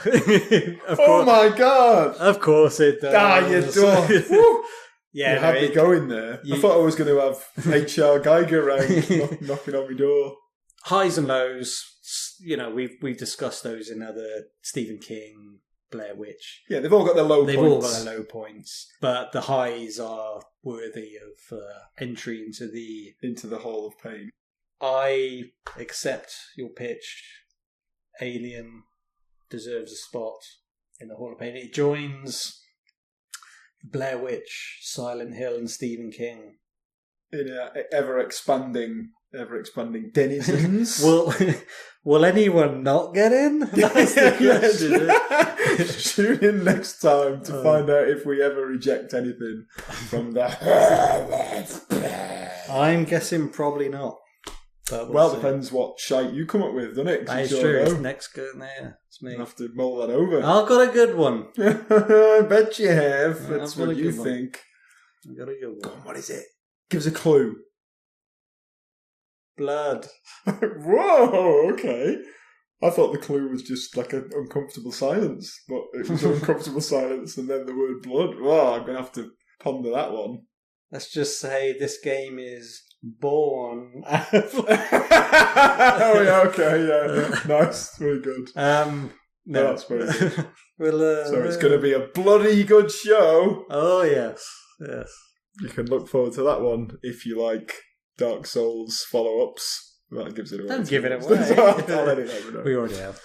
Oh my God. Of course it does. You don't. Yeah, you had me going there. I thought I was going to have H.R. Geiger around knocking on my door. Highs and lows, we've discussed those in other Stephen King, Blair Witch. Yeah, they've all got their low points. They've all got their low points. But the highs are worthy of entry into the Hall of Pain. I accept your pitch. Alien deserves a spot in the Hall of Pain. It joins Blair Witch, Silent Hill, and Stephen King in ever expanding denizens. Will anyone not get in? That's the question. Tune in next time to find out if we ever reject anything from that. I'm guessing probably not. Well, depends what shite you come up with, doesn't it? That is true. It's next good. Yeah, it's me. You'll have to mull that over. I've got a good one. I bet you have. That's what you think. I've got a good one. Go on, what is it? Give us a clue. Blood. Whoa, okay. I thought the clue was just like an uncomfortable silence, but it was an uncomfortable silence and then the word blood. Oh, I'm going to have to ponder that one. Let's just say this game is born. Oh, yeah, okay, yeah. Nice, very good. No, that's very good. So it's going to be a bloody good show. Oh, yes. You can look forward to that one if you like Dark Souls follow-ups. That gives it away. Don't give it away. I'll let it know. We already have.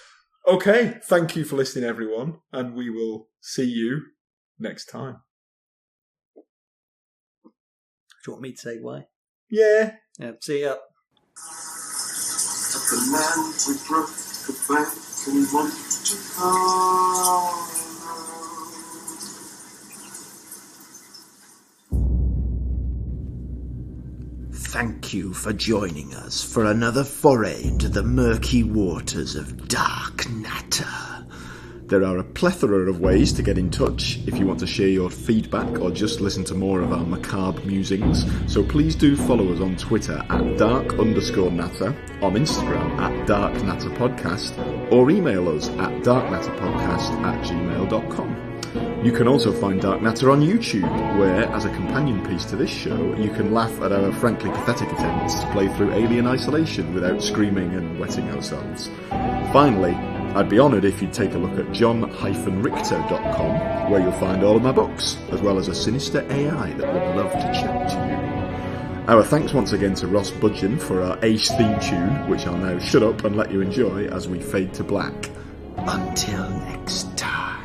Okay, thank you for listening, everyone, and we will see you next time. Do you want me to say why? Yeah. See ya. The man to Go back and want to go. Thank you for joining us for another foray into the murky waters of Dark Natter. There are a plethora of ways to get in touch if you want to share your feedback or just listen to more of our macabre musings, so please do follow us on Twitter at dark_natter, on Instagram at darknatterpodcast, or email us at darknatterpodcast@gmail.com. You can also find Dark Natter on YouTube, where, as a companion piece to this show, you can laugh at our frankly pathetic attempts to play through Alien Isolation without screaming and wetting ourselves. Finally, I'd be honoured if you'd take a look at john-richter.com, where you'll find all of my books, as well as a sinister AI that would love to chat to you. Our thanks once again to Ross Budgen for our ace theme tune, which I'll now shut up and let you enjoy as we fade to black. Until next time.